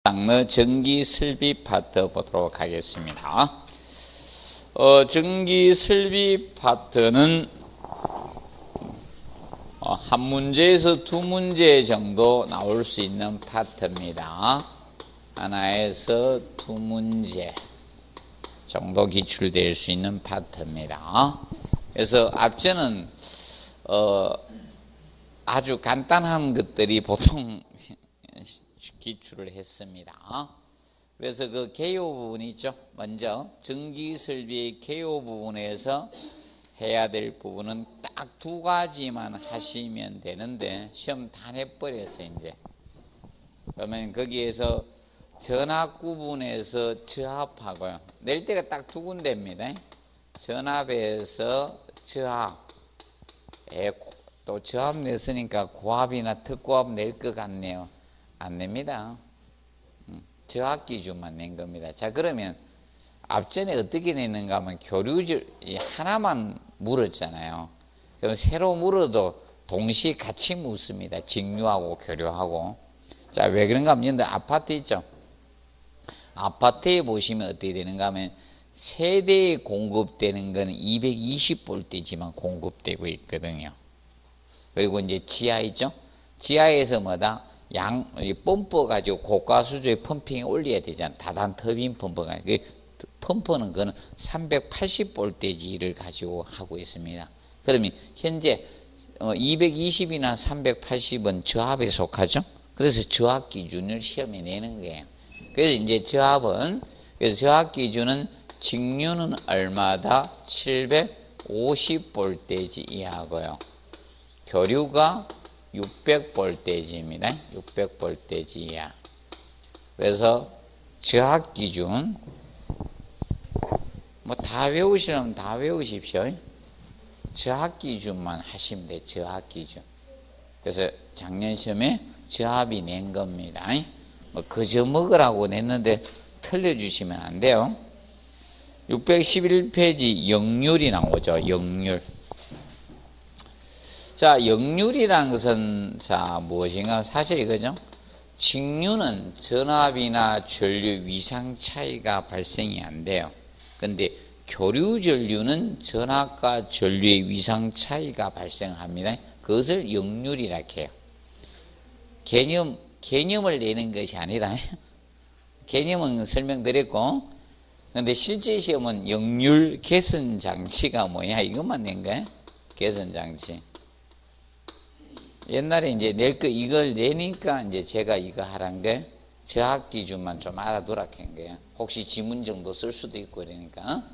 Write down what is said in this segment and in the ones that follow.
장르 전기 설비 파트 보도록 하겠습니다. 전기 설비 파트는 한 문제에서 두 문제 정도 나올 수 있는 파트입니다. 하나에서 두 문제 정도 기출될 수 있는 파트입니다. 그래서 앞전은 아주 간단한 것들이 보통 기출을 했습니다. 그래서 그 개요 부분이 있죠. 먼저 전기 설비의 개요 부분에서 해야 될 부분은 딱 두 가지만 하시면 되는데 시험 다 내버렸어요. 이제 그러면 거기에서 전압 구분에서 저압하고요. 낼 때가 딱 두 군데입니다. 전압에서 저압. 또 저압 냈으니까 고압이나 특고압 낼 것 같네요. 안 냅니다. 저압 기준만 낸 겁니다. 자, 그러면 앞전에 어떻게 냈는가 하면 교류질 하나만 물었잖아요. 그럼 새로 물어도 동시에 같이 묻습니다. 직류하고 교류하고. 자, 왜 그런가 하면 여기 아파트 있죠. 아파트에 보시면 어떻게 되는가 하면 세대에 공급되는 건 220볼트지만 공급되고 있거든요. 그리고 이제 지하 있죠. 지하에서 뭐다? 펌프 가지고 고가 수조에 펌핑에 올려야 되잖아. 다단 터빈 펌프가. 그 펌프는 그는 380볼트지를 가지고 하고 있습니다. 그러면 현재 220이나 380은 저압에 속하죠. 그래서 저압 기준을 시험에 내는 거예요. 그래서 이제 그래서 저압 기준은 직류는 얼마다? 750볼트지 이하고요. 교류가 600볼트지입니다. 600볼트지 이하. 그래서 저압 기준 뭐 다 외우시려면 다 외우십시오. 저압 기준만 하시면 돼요. 저압 기준. 그래서 작년 시험에 저압이 낸 겁니다. 뭐 그저 먹으라고 냈는데 틀려주시면 안 돼요. 611페이지 역률이 나오죠. 역률. 자, 역률이라는 것은 무엇인가? 사실 이거죠. 직류는 전압이나 전류 위상 차이가 발생이 안 돼요. 근데 교류 전류는 전압과 전류의 위상 차이가 발생합니다. 그것을 역률이라 해요. 개념을 내는 것이 아니라 개념은 설명드렸고, 근데 실제 시험은 역률 개선 장치가 뭐야? 이것만 낸 거예요. 개선 장치. 옛날에 이제 이걸 내니까 이제 제가 이거 하란 게 저압 기준만 좀 알아두라 한 거예요. 혹시 지문 정도 쓸 수도 있고 그러니까.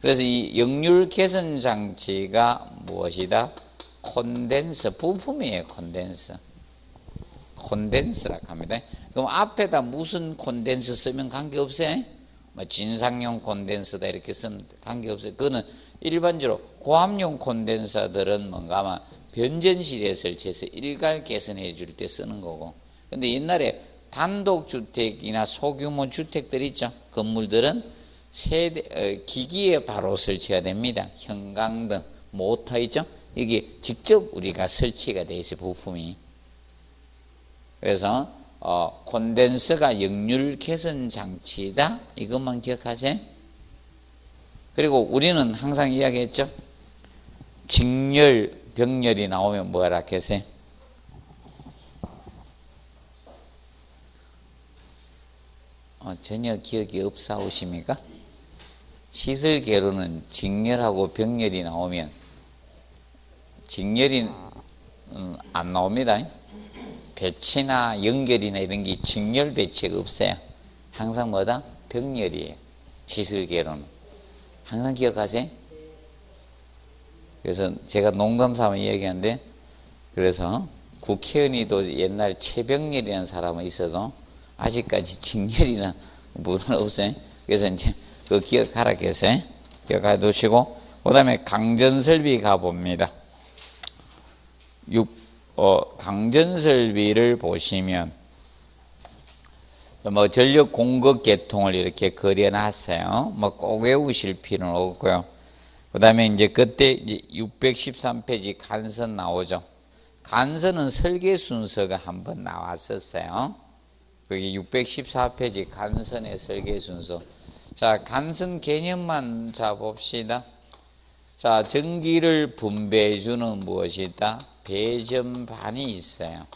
그래서 이 역률 개선 장치가 무엇이다? 콘덴서 부품이에요. 콘덴서라고 합니다. 그럼 앞에다 무슨 콘덴서 쓰면 관계없어요? 뭐 진상용 콘덴서다 이렇게 쓰면 관계없어요. 그거는 일반적으로 고압용 콘덴서들은 뭔가 아마 변전실에 설치해서 일괄 개선해 줄 때 쓰는 거고. 근데 옛날에 단독주택이나 소규모 주택들 있죠. 건물들은 기기에 바로 설치가 됩니다. 형광등, 모터 있죠. 이게 직접 우리가 설치가 돼 있어요. 부품이. 그래서 콘덴서가 역률 개선 장치다. 이것만 기억하세요. 그리고 우리는 항상 이야기했죠. 직열, 병렬이 나오면 뭐라 하세요? 전혀 기억이 없사오십니까? 시설계로는 직렬하고 병렬이 나오면 직렬이 안 나옵니다. 배치나 연결이나 이런 게 직렬 배치가 없어요. 항상 뭐다? 병렬이에요. 시설계로는. 항상 기억하세요? 그래서 제가 농담삼아 얘기하는데, 그래서 국회의원이도 옛날 최병렬이라는 사람은 있어도 아직까지 직렬이라는 분은 없어요. 그래서 이제 그 기억하라 계세요. 기억해 두시고, 그 다음에 강전설비 가봅니다. 강전설비를 보시면, 뭐 전력 공급 계통을 이렇게 그려놨어요. 뭐 꼭 외우실 필요는 없고요. 그 다음에 이제 그때 이제 613페이지 간선 나오죠. 간선은 설계 순서가 한번 나왔었어요. 거기 614페이지 간선의 설계 순서. 자, 간선 개념만 봅시다. 자, 전기를 분배해주는 무엇이 있다? 배전반이 있어요.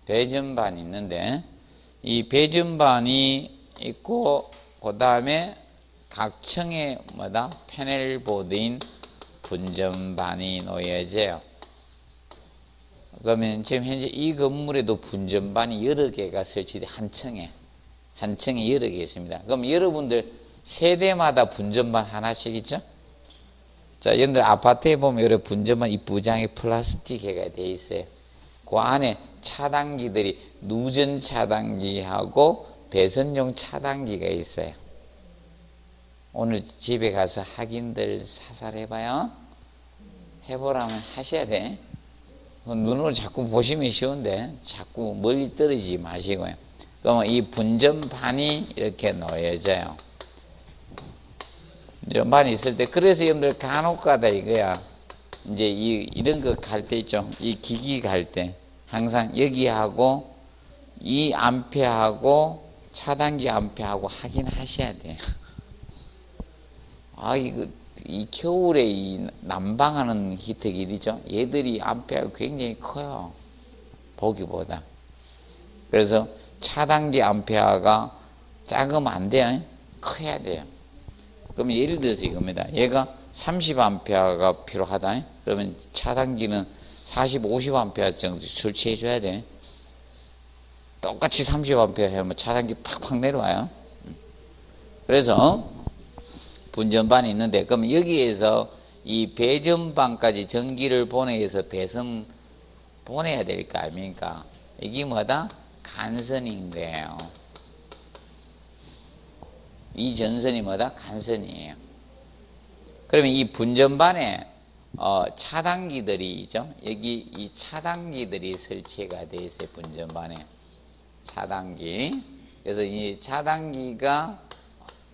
배전반이 있는데, 이 배전반이 있고, 그 다음에 각층에 패널보드인 분전반이 놓여져요. 그러면 지금 현재 이 건물에도 분전반이 여러 개가 설치돼, 한 층에 여러 개 있습니다. 그럼 여러분들 세대마다 분전반 하나씩 있죠? 자, 여러분들 아파트에 보면 여러 분전반 이쁘장에 플라스틱에가 돼 있어요. 그 안에 차단기들이 누전 차단기하고 배선용 차단기가 있어요. 오늘 집에 가서 확인들 사살 해봐요. 해보라면 하셔야 돼. 눈으로 자꾸 보시면 쉬운데 자꾸 멀리 떨어지지 마시고요. 그러면 이 분전반이 이렇게 놓여져요. 분전반이 있을 때, 그래서 여러분들 간혹 가다 이거야. 이제 이런 거 갈 때 있죠. 이 기기 갈 때 항상 여기하고 이 암페하고 차단기 암페하고 확인하셔야 돼요. 아, 이 겨울에 이 난방하는 히터기이죠. 얘들이 암페가 굉장히 커요. 보기보다. 그래서 차단기 암페아가 작으면 안 돼요. 커야 돼요. 그러면 예를 들어서 이겁니다. 얘가 30암페아가 필요하다. 그러면 차단기는 40, 50암페아 정도 설치해 줘야 돼. 똑같이 30암페아 하면 차단기 팍팍 내려와요. 그래서 분전반이 있는데, 그럼 여기에서 이 배전반까지 전기를 보내기 위해서 배선 보내야 될 거 아닙니까? 이게 뭐다? 간선인 거예요. 이 전선이 뭐다? 간선이에요. 그러면 이 분전반에 차단기들이 있죠. 여기 이 차단기들이 설치가 되어 있어요. 분전반에 차단기. 그래서 이 차단기가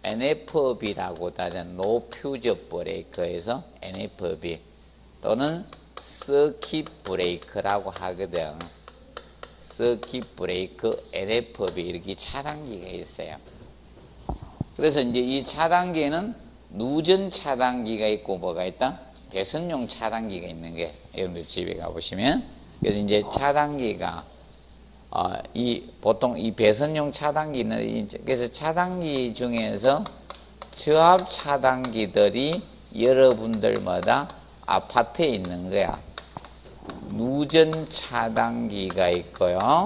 NFB라고 따진 노 퓨저 브레이커에서 NFB 또는 서킷 브레이크라고 하거든. 서킷 브레이크 NFB 이렇게 차단기가 있어요. 그래서 이제 이 차단기에는 누전 차단기가 있고 뭐가 있다? 배선용 차단기가 있는 게 여러분들 집에 가보시면, 그래서 이제 차단기가 보통 이 배선용 차단기는, 그래서 차단기 중에서 저압 차단기들이 여러분들마다 아파트에 있는 거야. 누전 차단기가 있고요.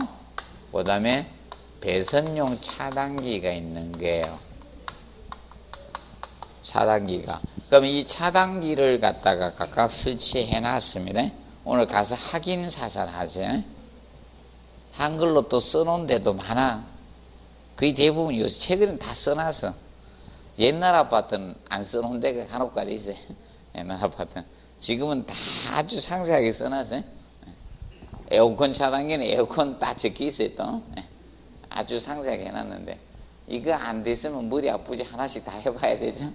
그 다음에 배선용 차단기가 있는 거예요. 차단기가. 그럼 이 차단기를 갖다가 각각 설치해 놨습니다. 오늘 가서 확인 사살 하세요. 한글로 또 써놓은 데도 많아. 거의 대부분 요새 최근에 다 써놨어. 옛날 아파트는 안 써놓은 데가 간혹 가다 있어요. 옛날 아파트는. 지금은 다 아주 상세하게 써놨어요. 에어컨 차단기는 에어컨 다 적혀 있어요 또. 아주 상세하게 해놨는데, 이거 안 됐으면 머리 아프지. 하나씩 다 해봐야 되죠.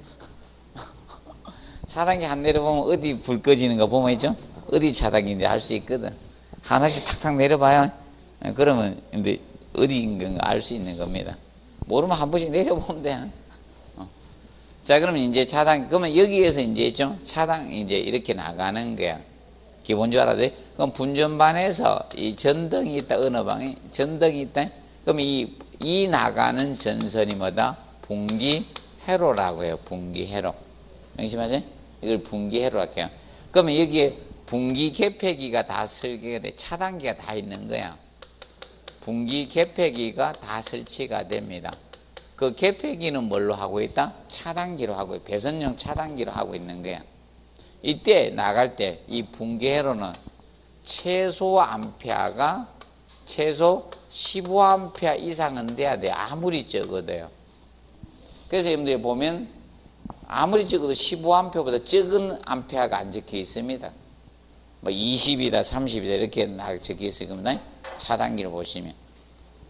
차단기 한 내려보면 어디 불 꺼지는 거 보면 있죠. 어디 차단기인지 알 수 있거든. 하나씩 탁탁 내려봐요. 그러면 근데 어디인 건가 알 수 있는 겁니다. 모르면 한 번씩 내려보면 돼. 자, 그러면 이제 차단, 그러면 여기에서 이제 좀 차단 이제 이렇게 나가는 거야. 기본적으로 알아야 돼. 그럼 분전반에서 이 전등이 있다. 어느 방에 전등이 있다. 그럼 이 나가는 전선이 뭐다? 분기회로라고 해요. 분기회로. 명심하세요? 이걸 분기회로 할게요. 그러면 여기에 분기 개폐기가 다 설계가 돼. 차단기가 다 있는 거야. 분기 개폐기가 다 설치가 됩니다. 그 개폐기는 뭘로 하고 있다? 차단기로 하고, 배선용 차단기로 하고 있는 거야. 이때 나갈 때 이 분기회로는 최소 암페아가 최소 15암페아 이상은 돼야 돼. 아무리 적어도요. 그래서 여러분들이 보면 아무리 적어도 15암페아보다 적은 암페아가 안 적혀 있습니다. 뭐 20이다 30이다 이렇게 적혀 있습니다. 차단기를 보시면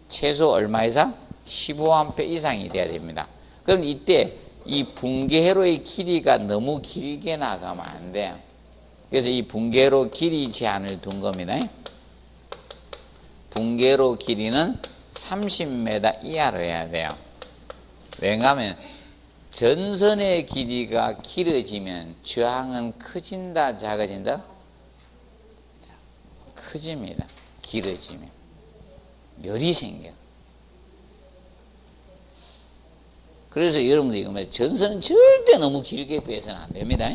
최소 얼마 이상? 15A 이상이 돼야 됩니다. 그럼 이때 이 분기회로의 길이가 너무 길게 나가면 안 돼요. 그래서 이 분기회로 길이 제한을 둔 겁니다. 분기회로 길이는 30m 이하로 해야 돼요. 왜냐하면 전선의 길이가 길어지면 저항은 커진다, 작아진다? 커집니다. 길어지면 열이 생겨. 그래서 여러분들 이거 전선은 절대 너무 길게 빼서는 안 됩니다.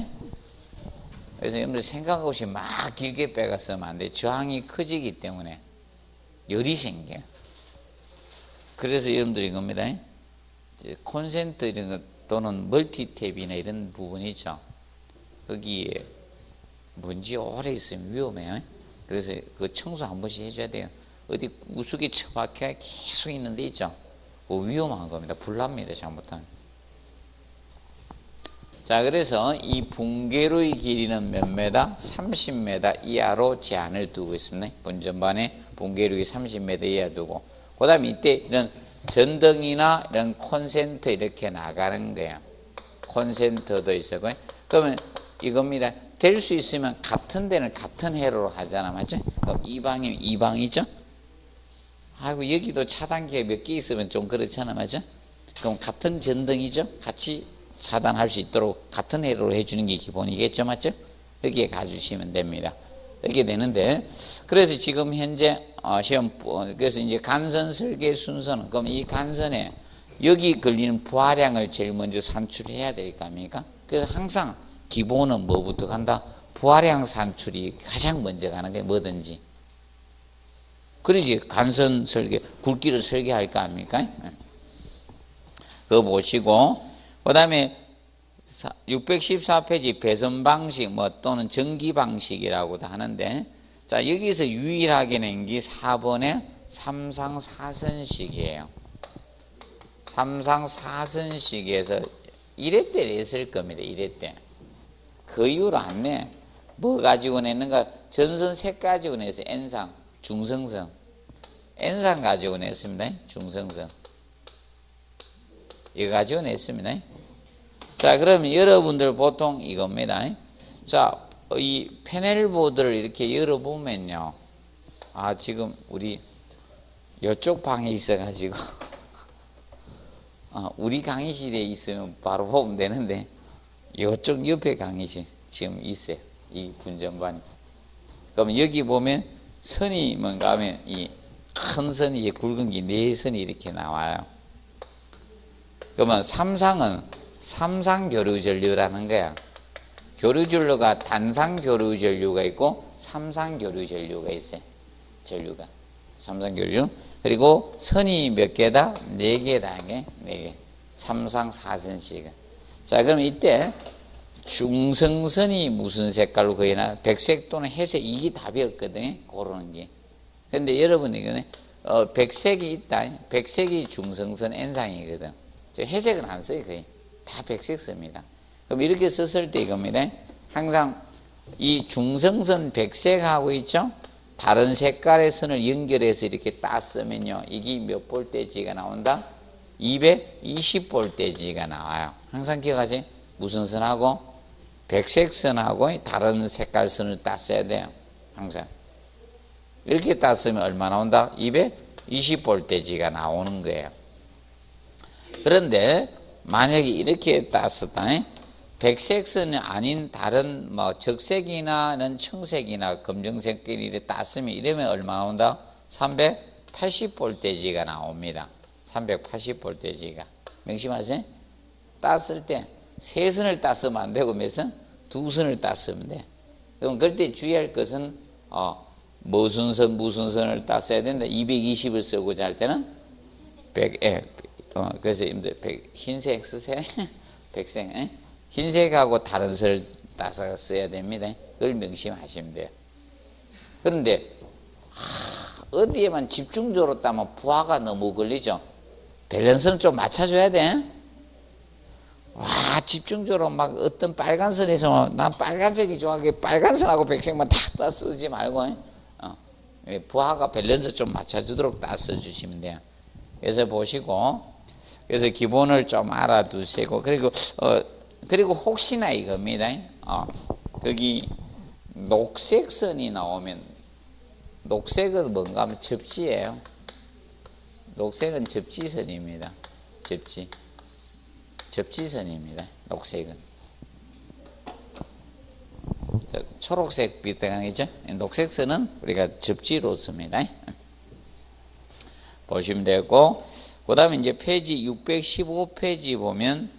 그래서 여러분들 생각 없이 막 길게 빼가 쓰면 안 돼. 저항이 커지기 때문에 열이 생겨. 그래서 여러분들 이겁니다. 콘센트 이런 것 또는 멀티탭이나 이런 부분이죠. 거기에 먼지 오래 있으면 위험해요. 그래서 그 청소 한 번씩 해줘야 돼요. 어디 우습게 처박혀 계속 있는 데 있죠. 위험한 겁니다. 불납니다. 잘못하면. 자, 그래서 이 붕괴로의 길이는 몇 메다? 30m 이하로 제한을 두고 있습니다. 본전반에 붕괴로이 30m 이하 두고, 그 다음에 이때 이런 전등이나 이런 콘센트 이렇게 나가는 거예요. 콘센트도 있었고요. 그러면 이겁니다. 될 수 있으면 같은 데는 같은 회로로 하잖아, 맞죠? 그럼 이 방이면 이 방이죠? 아이고, 여기도 차단기가 몇 개 있으면 좀 그렇잖아, 맞죠? 그럼 같은 전등이죠? 같이 차단할 수 있도록 같은 회로로 해주는 게 기본이겠죠, 맞죠? 여기에 가주시면 됩니다. 이렇게 되는데, 그래서 지금 현재 시험, 그래서 이제 간선 설계 순서는, 그럼 이 간선에 여기 걸리는 부하량을 제일 먼저 산출해야 될 거 아닙니까? 그래서 항상 기본은 뭐부터 간다? 부하량 산출이 가장 먼저 가는 게 뭐든지. 그러지 간선 설계, 굵기를 설계할 거 아닙니까? 그거 보시고, 그 다음에 614페이지 배선 방식 또는 전기 방식이라고도 하는데, 자, 여기서 유일하게 낸 게 4번의 3상 4선식이에요. 3상 4선식에서 1회 때 냈을 겁니다. 1회 때. 그 이후로 안 내. 뭐 가지고 냈는가? 전선 색 가지고 냈어요. N상, 중성선. N상 가지고 냈습니다. 중성선. 이거 가지고 냈습니다. 자, 그러면 여러분들 보통 이겁니다. 자, 이 패널보드를 이렇게 열어보면요. 아, 지금 우리 이쪽 방에 있어가지고, 우리 강의실에 있으면 바로 보면 되는데, 이쪽 옆에 강의실 지금 있어요. 이 분전반이. 그럼 여기 보면 선이 뭔가 하면 이 큰 선이 굵은 게 네 선이 이렇게 나와요. 그러면 삼상은 삼상 교류 전류라는 거야. 교류 전류가 단상 교류 전류가 있고 삼상 교류 전류가 있어요. 전류가 삼상 교류. 그리고 선이 몇 개다? 4개다. 4개. 삼상 4선식. 자, 그럼 이때 중성선이 무슨 색깔로 거의나 백색 또는 회색, 이게 답이었거든요. 고르는 게. 근데 여러분이 백색이 있다. 백색이 중성선 N상이거든. 회색은 안 써요. 거의 다 백색 씁니다. 그럼 이렇게 썼을 때 이겁니다. 항상 이 중성선 백색하고 있죠. 다른 색깔의 선을 연결해서 이렇게 땄으면요, 이게 몇 볼테지가 나온다? 220볼테지가 나와요. 항상 기억하세요. 무슨 선하고? 백색 선하고 다른 색깔 선을 땄어야 돼요. 항상 이렇게 땄으면 얼마 나온다? 220볼테지가 나오는 거예요. 그런데 만약에 이렇게 땄었다. 백색선이 아닌 다른 적색이나 청색이나 검정색끼리 땄으면 이러면 얼마 나온다? 380볼테지가 나옵니다. 380볼테지가. 명심하세요. 땄을 때 세 선을 땄으면 안 되고 몇 선? 2선을 땄으면 돼. 그럼 그때 주의할 것은 무슨 선을 땄어야 된다. 220을 쓰고자 할 때는 100, 그래서 흰색 쓰세요. 백색, 흰색하고 다른 선을 따서 써야 됩니다. 그걸 명심하시면 돼요. 그런데 어디에만 집중적으로 따면 부하가 너무 걸리죠. 밸런스는 좀 맞춰줘야 돼. 와, 집중적으로 막 어떤 빨간 선에서 난 빨간색이 좋아. 빨간 선하고 백색만 다 쓰지 말고, 부하가 밸런스 좀 맞춰주도록 다 써주시면 돼요. 그래서 보시고, 그래서 기본을 좀 알아두시고, 그리고 혹시나 이겁니다. 거기 녹색 선이 나오면, 녹색은 뭔가 하면 접지예요. 녹색은 접지선입니다. 접지선입니다. 녹색은. 초록색 비슷하겠죠? 녹색선은 우리가 접지로 씁니다. 보시면 되고, 그 다음에 이제 페이지 615페이지 보면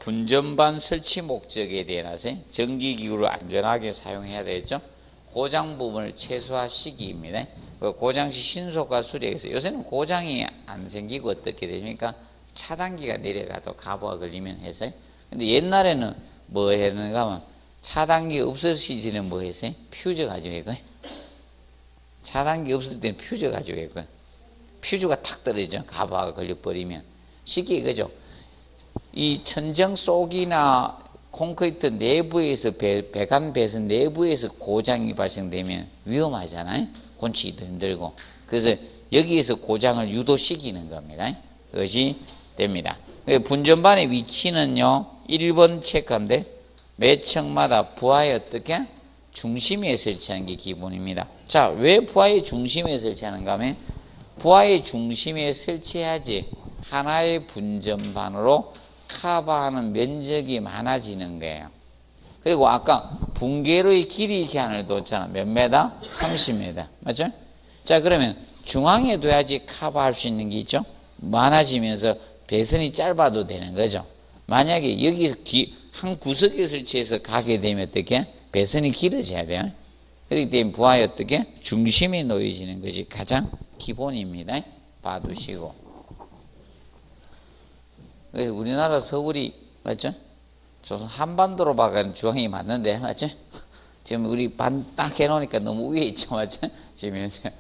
분전반 설치 목적에 대해서 전기기구를 안전하게 사용해야 되겠죠? 고장 부분을 최소화시키기입니다. 고장 시 신속화 수리해서, 요새는 고장이 안 생기고 어떻게 됩니까? 차단기가 내려가도 가부가 걸리면 해서요. 근데 옛날에는 뭐 했는가 하면 차단기 없으시지는 뭐 했어요? 퓨즈 가지고 했고요. 차단기 없을 때는 퓨즈 가지고 했고요. 퓨즈가 탁 떨어지죠. 가부가 걸려버리면. 쉽게 이거죠. 이 천정 속이나 콘크리트 내부에서 배관 배선 내부에서 고장이 발생되면 위험하잖아요. 곤치기도 힘들고. 그래서 여기에서 고장을 유도시키는 겁니다. 그것이 됩니다. 분전반의 위치는요, 1번 체크하는데 매 층마다 부하에 어떻게? 중심에 설치하는 게 기본입니다. 자, 왜 부하의 중심에 설치하는가 하면 부하의 중심에 설치해야지 하나의 분전반으로 커버하는 면적이 많아지는 거예요. 그리고 아까 붕괴로의 길이 제한을 뒀잖아. 몇 메다? 30m. 맞죠? 자, 그러면 중앙에 둬야지 커버할 수 있는 게 있죠? 많아지면서 배선이 짧아도 되는 거죠. 만약에 여기 한 구석에 설치해서 가게 되면 어떻게? 배선이 길어져야 돼요. 그렇기 때문에 부하에 어떻게? 중심에 놓여지는 것이 가장 기본입니다. 봐두시고. 그래서 우리나라 서울이, 맞죠? 조선 한반도로 봐가는 중앙이 맞는데, 맞죠? 지금 우리 반 딱 해놓으니까 너무 위에 있죠, 맞죠? 지금 현재.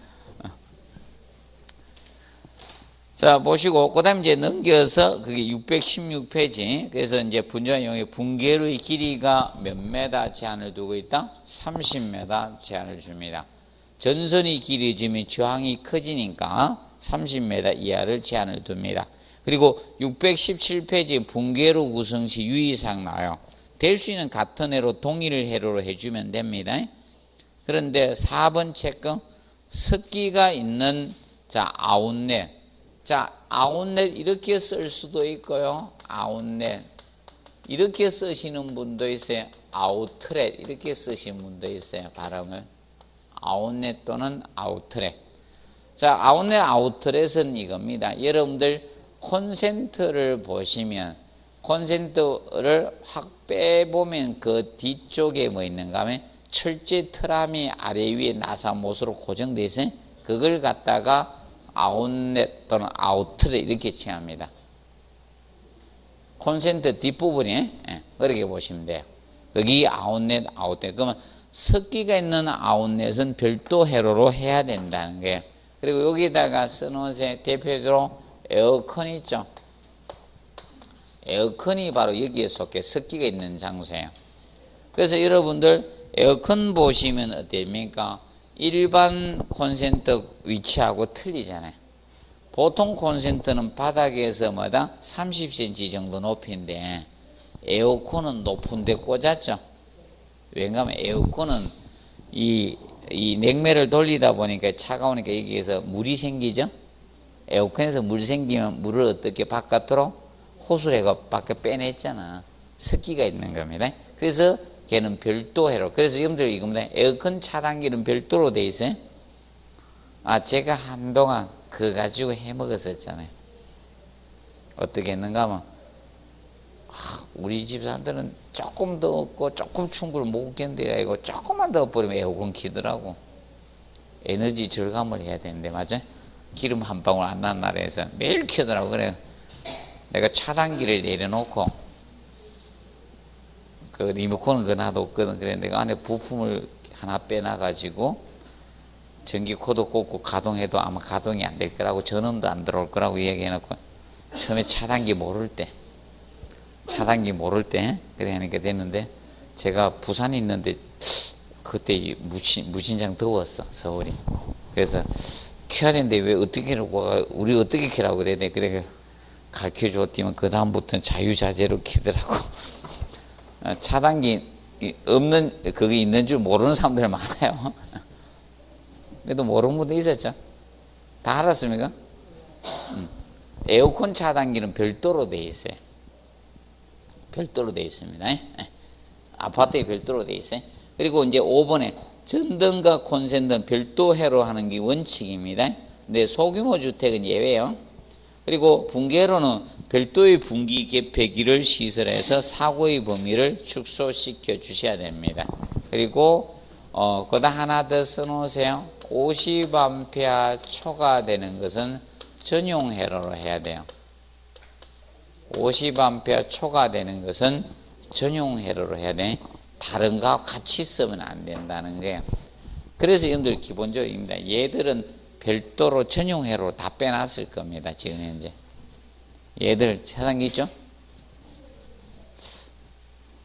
자, 보시고, 그 다음에 이제 넘겨서, 그게 616페이지. 그래서 이제 분전용의 붕괴로의 길이가 몇 메다 제한을 두고 있다? 30m 제한을 줍니다. 전선이 길어지면 저항이 커지니까 30m 이하를 제한을 둡니다. 그리고 617페이지 붕괴로 구성 시 유의사항 나와요. 될 수 있는 같은 해로 동일 해로로 해주면 됩니다. 그런데 4번 체크, 습기가 있는, 자, 아웃렛. 자, 아웃렛 이렇게 쓸 수도 있고요. 아웃렛. 이렇게 쓰시는 분도 있어요. 아웃렛. 이렇게 쓰시는 분도 있어요. 발음을. 아웃렛 또는 아웃렛. 자, 아웃렛, 아웃렛은 이겁니다. 여러분들 콘센트를 보시면 콘센트를 확 빼보면 그 뒤쪽에 뭐 있는가 하면 철제 트람이 아래 위에 나사못으로 고정되어 있어요. 그걸 갖다가 아웃렛 또는 아웃렛 이렇게 칭합니다. 콘센트 뒷부분에 그렇게 보시면 돼요. 거기 아웃렛, 아웃렛. 그러면 습기가 있는 아웃렛은 별도 회로로 해야 된다는 거예요. 그리고 여기다가 써놓은 대표적으로 에어컨 있죠. 에어컨이 바로 여기에 속해 습기가 있는 장소예요. 그래서 여러분들 에어컨 보시면 어떻습니까? 일반 콘센트 위치하고 틀리잖아요. 보통 콘센트는 바닥에서 마다 30cm 정도 높이인데 에어컨은 높은 데 꽂았죠. 왜냐하면 에어컨은 이 냉매를 돌리다 보니까 차가우니까 여기에서 물이 생기죠. 에어컨에서 물 생기면 물을 어떻게 바깥으로 호수를 해가 밖에 빼냈잖아. 습기가 있는 겁니다. 그래서 걔는 별도 회로. 그래서 여러분들 이겁니다. 에어컨 차단기는 별도로 돼 있어요. 아, 제가 한동안 그거 가지고 해 먹었었잖아요. 어떻게 했는가 하면 우리 집 사람들은 조금 더 없고 조금 추운 걸 못 견뎌야 이거 조금만 더 버리면 에어컨 키더라고. 에너지 절감을 해야 되는데, 맞아? 기름 한 방울 안 난 나라에서 매일 켜더라고. 그래. 내가 차단기를 내려놓고 그 리모컨은 그 놔뒀거든. 그래 내가 안에 부품을 하나 빼놔가지고 전기 코드 꽂고 가동해도 아마 가동이 안 될 거라고, 전원도 안 들어올 거라고 얘기해놓고 처음에 차단기 모를 때 그래 하니까 됐는데, 제가 부산에 있는데 그때 무진장 더웠어 서울이. 그래서 켜야 되는데 왜 어떻게 켜라고, 우리 어떻게 켜라고 그래. 그래 가르쳐줬더니만 그 다음부터는 자유자재로 켜더라고. 차단기 없는 그게 있는 줄 모르는 사람들 많아요. 그래도 모르는 분도 있었죠. 다 알았습니까? 에어컨 차단기는 별도로 돼 있어요. 별도로 돼 있습니다. 아파트에 별도로 돼 있어요. 그리고 이제 5번에 전등과 콘센트는 별도 회로 하는 게 원칙입니다. 근데 소규모 주택은 예외요. 그리고 붕괴로는 별도의 분기 개폐기를 시설해서 사고의 범위를 축소시켜 주셔야 됩니다. 그리고 그다음 하나 더 써놓으세요. 50A 초과되는 것은 전용 회로로 해야 돼요. 50A 초과되는 것은 전용 회로로 해야 돼. 다른 거하고 같이 쓰면 안 된다는 거예요. 그래서 여러분들 기본적입니다. 얘들은 별도로 전용 회로로 다 빼놨을 겁니다. 지금 현재. 얘들 차단기 있죠?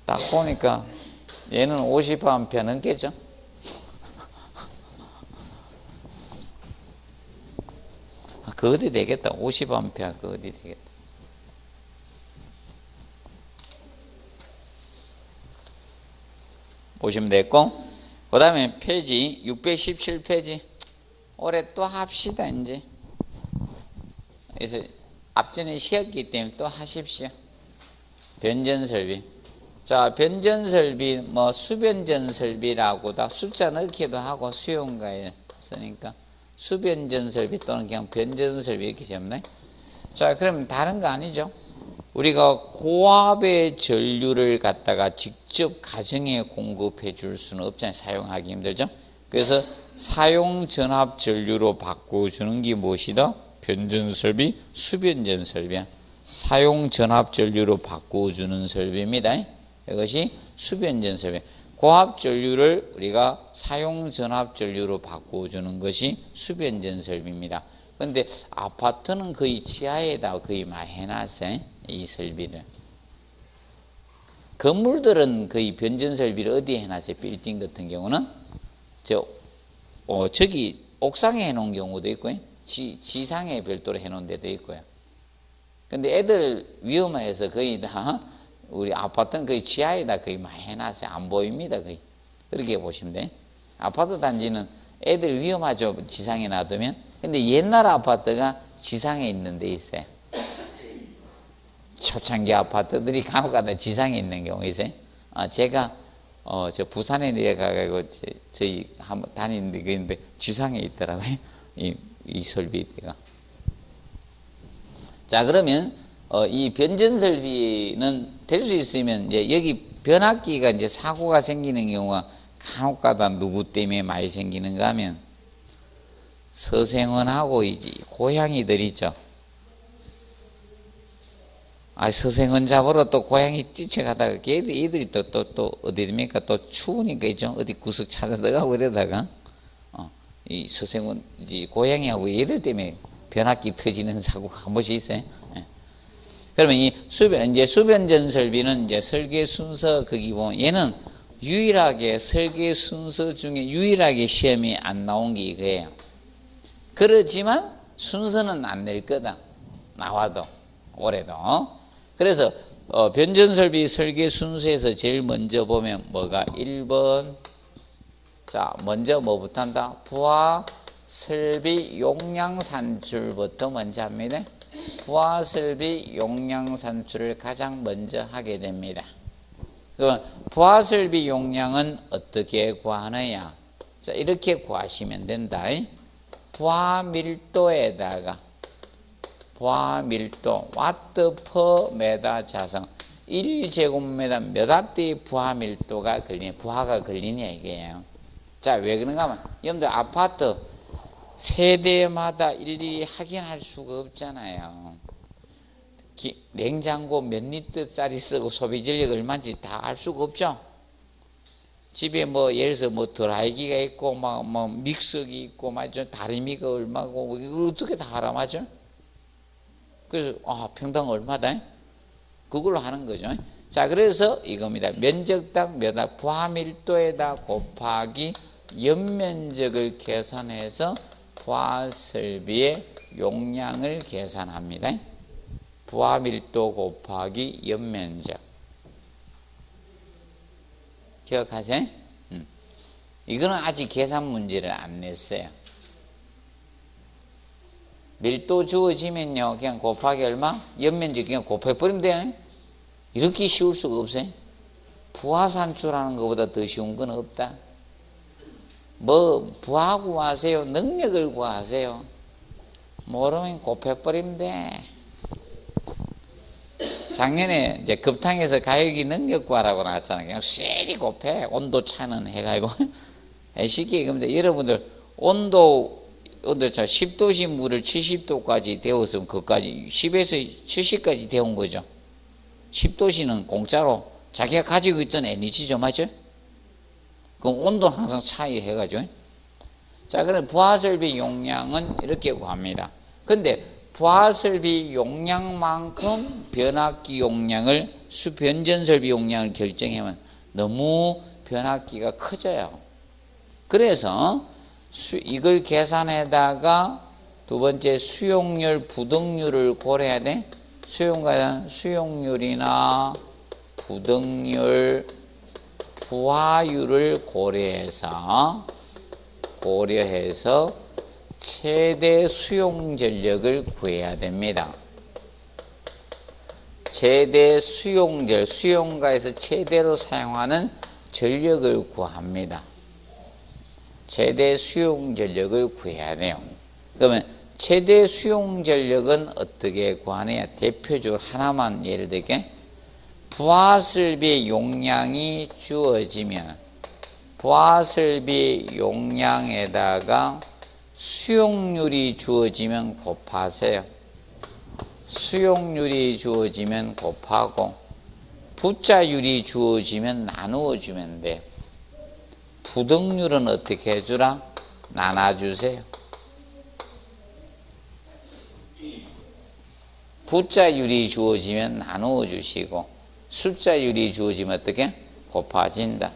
딱 보니까 얘는 50A 넘겠죠? 그 어디 되겠다. 50A 그 어디 되겠다. 보시면 됐고, 그 다음에 페이지 617페이지 올해 또 합시다. 이제 그래서 앞전에 쉬었기 때문에 또 하십시오. 변전설비. 자, 변전설비 뭐 수변전설비라고다 숫자 넣기도 하고 수용가에 쓰니까 수변전설비 또는 그냥 변전설비 이렇게 적나요? 자, 그럼 다른 거 아니죠? 우리가 고압의 전류를 갖다가 직접 가정에 공급해 줄 수는 없잖아요. 사용하기 힘들죠. 그래서 사용전압 전류로 바꿔주는 게 무엇이다? 변전설비, 수변전설비야. 사용전압 전류로 바꿔주는 설비입니다. 이것이 수변전설비. 고압 전류를 우리가 사용전압 전류로 바꿔주는 것이 수변전설비입니다. 그런데 아파트는 거의 지하에다 거의 많이 해놨어요. 이 설비를. 건물들은 거의 변전설비를 어디에 해놨어요? 빌딩 같은 경우는 저기 옥상에 해놓은 경우도 있고요. 지상에 별도로 해놓은 데도 있고요. 근데 애들 위험해서 거의 다 우리 아파트는 거의 지하에다 거의 많이 해놨어요. 안 보입니다. 거의. 그렇게 보시면 돼요. 아파트 단지는 애들 위험하죠. 지상에 놔두면. 근데 옛날 아파트가 지상에 있는 데 있어요. 초창기 아파트들이 간혹가다 지상에 있는 경우 있어요. 제가 저 부산에 내려가고 저희 한번 다니는데 그런데 지상에 있더라고요. 이 설비가. 자, 그러면 이 변전 설비는 될 수 있으면 이제 여기 변압기가 이제 사고가 생기는 경우가 간혹가다 누구 때문에 많이 생기는가 하면 서생원하고 이제 고양이들 있죠. 서생원 잡으러 또 고양이 뛰쳐가다가 얘들이 또 어디 됩니까? 또 추우니까 있죠. 어디 구석 찾아 들어가고 이러다가 이 서생원 이제 고양이하고 얘들 때문에 변압기 터지는 사고가 한 번씩 있어요. 그러면 이 수변전 설비는 이제 설계 순서 거기 보면 얘는 유일하게 설계 순서 중에 유일하게 시험이 안 나온 게 이거예요. 그렇지만 순서는 안 낼 거다. 나와도 올해도. 그래서 변전설비 설계 순서에서 제일 먼저 보면 뭐가 1번. 자, 먼저 뭐부터 한다? 부하 설비 용량 산출부터 먼저 합니다. 부하 설비 용량 산출을 가장 먼저 하게 됩니다. 그럼 부하 설비 용량은 어떻게 구하느냐? 자, 이렇게 구하시면 된다. 부하 밀도에다가 부하 밀도 와트 퍼 메다 자성 1제곱미터 몇 와트의 부하 밀도가 걸리냐, 부하가 걸리냐 이게요. 자, 왜 그런가 하면 여러분들 아파트 세대마다 일일이 확인할 수가 없잖아요. 냉장고 몇 리터짜리 쓰고 소비 전력 얼마인지 다 알 수가 없죠. 집에 뭐 예를 들어서 뭐 드라이기가 있고 뭐 믹서기 있고 맞죠. 다리미가 얼마고 이걸 어떻게 다 알아 맞죠? 그래서 평당 얼마다? 그걸로 하는 거죠. 자, 그래서 이겁니다. 면적당 몇다 부하밀도에다 곱하기 연면적을 계산해서 부하설비의 용량을 계산합니다. 부하밀도 곱하기 연면적. 기억하세요? 이거는 아직 계산 문제를 안 냈어요. 밀도 주어지면요 그냥 곱하기 얼마? 연면적 그냥 곱해버리면 돼요. 이렇게 쉬울 수가 없어요. 부하산출하는 것보다 더 쉬운 건 없다. 뭐 부하 구하세요? 능력을 구하세요? 모르면 곱해버리면 돼. 작년에 이제 급탕에서 가열기 능력 구하라고 나왔잖아요. 그냥 쎄리 곱해. 온도 차는 해가지고. 쉽게 얘기하면 여러분들 온도 10도씨 물을 70도까지 데웠으면 그까지 10에서 70까지 데운 거죠. 10도씨는 공짜로 자기가 가지고 있던 에너지죠, 맞죠? 그럼 온도는 항상 차이 해가지고. 자, 그럼 부하설비 용량은 이렇게 구합니다. 근데 부하설비 용량만큼 변압기 용량을 수변전설비 용량을 결정하면 너무 변압기가 커져요. 그래서 이걸 계산해다가 두 번째 수용률, 부등률을 고려해야 돼. 수용률이나 부등률, 부하율을 고려해서 최대 수용 전력을 구해야 됩니다. 최대 수용전, 수용가에서 최대로 사용하는 전력을 구합니다. 최대 수용 전력을 구해야 돼요. 그러면 최대 수용 전력은 어떻게 구하느냐? 대표적으로 하나만 예를 들게, 부하설비 용량이 주어지면 부하설비 용량에다가 수용률이 주어지면 곱하세요. 수용률이 주어지면 곱하고 부자율이 주어지면 나누어 주면 돼요. 부등률은 어떻게 해주라? 나눠주세요. 부자율이 주어지면 나누어 주시고 숫자율이 주어지면 어떻게? 곱해진다.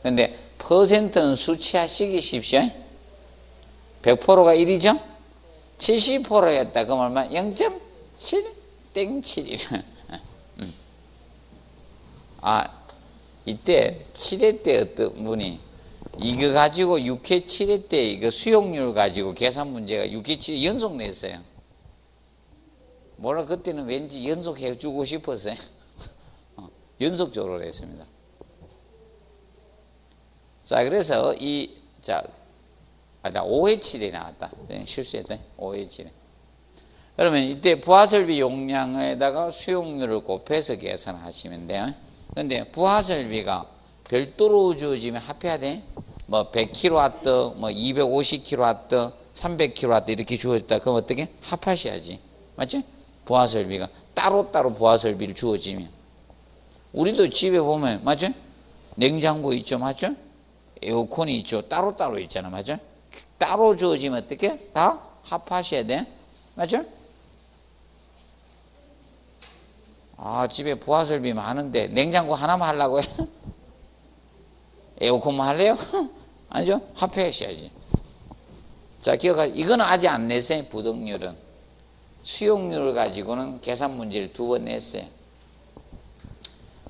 근데 퍼센트는 수치화시키십시오. 100%가 1이죠? 70%였다. 그럼 얼마? 0.7 땡7이라. 이때 7회 때 어떤 분이 이거 가지고 6회 7회 때 이거 수용률 가지고 계산 문제가 6회 7회 연속 냈어요. 뭐라 그때는 왠지 연속해 주고 싶었어요. 연속적으로 했습니다. 자, 그래서 5회 7회 나왔다. 실수했다. 5회 7회. 그러면 이때 부하설비 용량에다가 수용률을 곱해서 계산하시면 돼요. 근데 부하설비가 별도로 주어지면 합해야 돼. 뭐 100kW, 뭐 250kW, 300kW 이렇게 주어졌다. 그럼 어떻게? 합하셔야지. 맞지? 부하설비가 따로따로 부하설비를 주어지면. 우리도 집에 보면, 맞죠? 냉장고 있죠, 맞죠? 에어컨이 있죠. 따로따로 있잖아, 맞죠? 따로 주어지면 어떻게? 다 합하셔야 돼. 맞죠? 집에 부하설비 많은데 냉장고 하나만 하려고 해? 에어컨만 할래요? 아니죠? 합해야지. 자, 기억하세요. 이거는 아직 안 냈어요. 부등률은. 수용률을 가지고는 계산 문제를 2번 냈어요.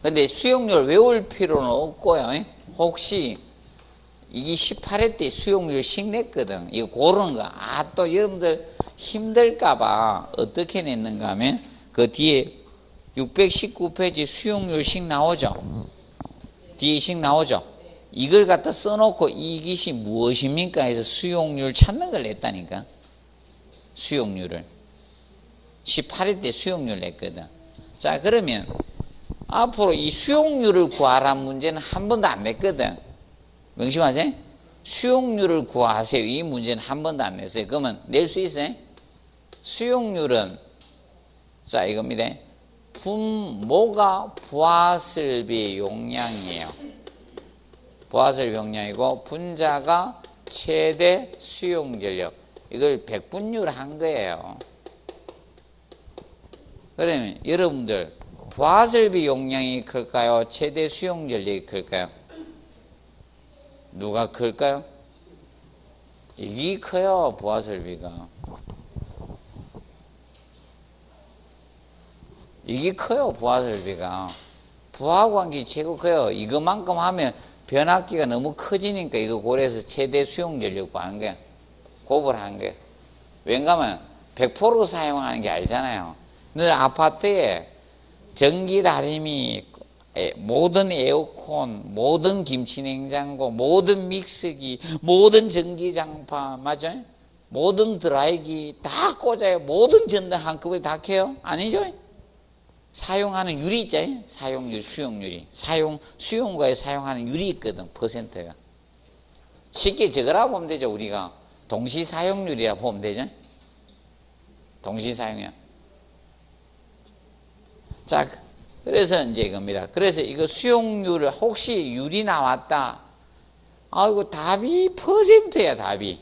근데 수용률 외울 필요는 없고요. 혹시 이게 18회 때 수용률 냈거든. 이거 고르는 거. 또 여러분들 힘들까봐 어떻게 냈는가 하면 그 뒤에 619페이지 수용률 나오죠. 뒤에 나오죠. 이걸 갖다 써놓고 이 것이 무엇입니까 해서 수용률 찾는 걸 냈다니까. 수용률을 18회 때 수용률 냈거든. 자, 그러면 앞으로 이 수용률을 구하라는 문제는 한 번도 안 냈거든. 명심하세요. 수용률을 구하세요. 이 문제는 한 번도 안 냈어요. 그러면 낼 수 있어요? 수용률은 자, 이겁니다. 뭐가 부하설비 용량이에요. 부하설비 용량이고 분자가 최대 수용 전력. 이걸 백분율 한 거예요. 그러면 여러분들 부하설비 용량이 클까요? 최대 수용 전력이 클까요? 누가 클까요? 이게 커요. 부하설비가. 이게 커요. 부하설비가. 부하관계 최고 커요. 이것만큼 하면 변압기가 너무 커지니까 이거 고려해서 최대 수용 전력 구하는 거야. 곱을 한 거야. 왜냐하면 100% 사용하는 게 아니잖아요. 늘 아파트에 전기 다리미, 모든 에어컨, 모든 김치냉장고, 모든 믹서기, 모든 전기장판, 맞아요? 모든 드라이기 다 꽂아요. 모든 전등 한꺼번에 다 켜요? 아니죠? 사용하는 유리 있죠? 사용률, 수용률이. 수용과에 사용하는 유리 있거든, 퍼센트가. 쉽게 적으라 보면 되죠, 우리가. 동시사용률이라 보면 되죠? 동시사용률. 자, 그래서 이제 이겁니다. 그래서 이거 수용률을 혹시 유리 나왔다. 아이고, 답이 퍼센트야, 답이.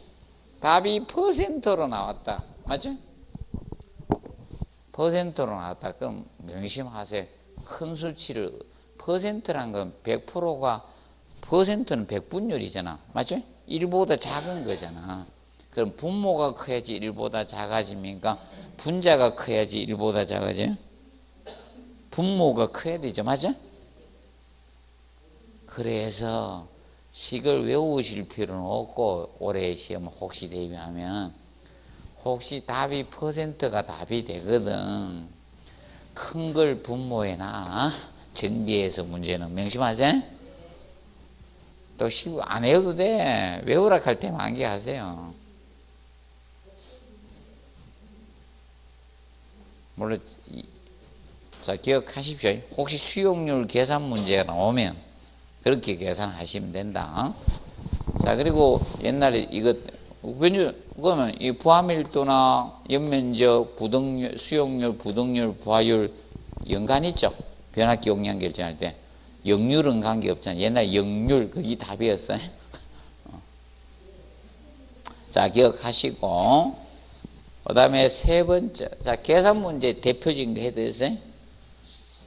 답이 퍼센트로 나왔다. 맞죠? 퍼센트로 나왔다. 그럼 명심하세요. 큰 수치를, 퍼센트란 건 100%가, 퍼센트는 백분율이잖아. 맞죠? 1보다 작은 거잖아. 그럼 분모가 커야지 1보다 작아집니까? 분자가 커야지 1보다 작아져요? 분모가 커야 되죠. 맞아? 그래서 식을 외우실 필요는 없고 올해 시험 혹시 대비하면 혹시 답이 퍼센트가 답이 되거든. 큰 걸 분모에 놔. 정리해서 문제는 명심하세요. 또 안 외워도 돼. 외우라 할 때만 암기하세요. 물론 자, 기억하십시오. 혹시 수용률 계산 문제가 나오면 그렇게 계산하시면 된다. 자, 그리고 옛날에 그러면 이 부하밀도나 연면적, 부등률, 수용률, 부등률, 부하율 연관 있죠? 변압기 용량 결정할 때. 역률은 관계없잖아요. 옛날 역률, 그게 답이었어요. 자, 기억하시고. 그 다음에 세 번째. 자, 계산 문제 대표적인 거 해드렸어요.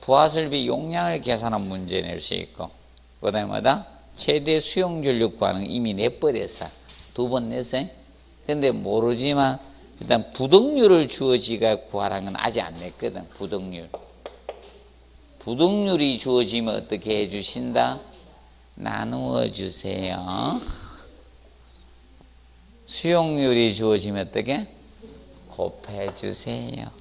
부하설비 용량을 계산한 문제 낼 수 있고, 그 다음에 뭐다? 최대 수용전력 구하는 거 이미 내버렸어. 2번 냈어요. 근데 모르지만, 일단 부등률을 주어지가 구하라는 건 아직 안 냈거든. 부등률. 부등률이 주어지면 어떻게 해주신다? 나누어 주세요. 수용률이 주어지면 어떻게? 곱해 주세요.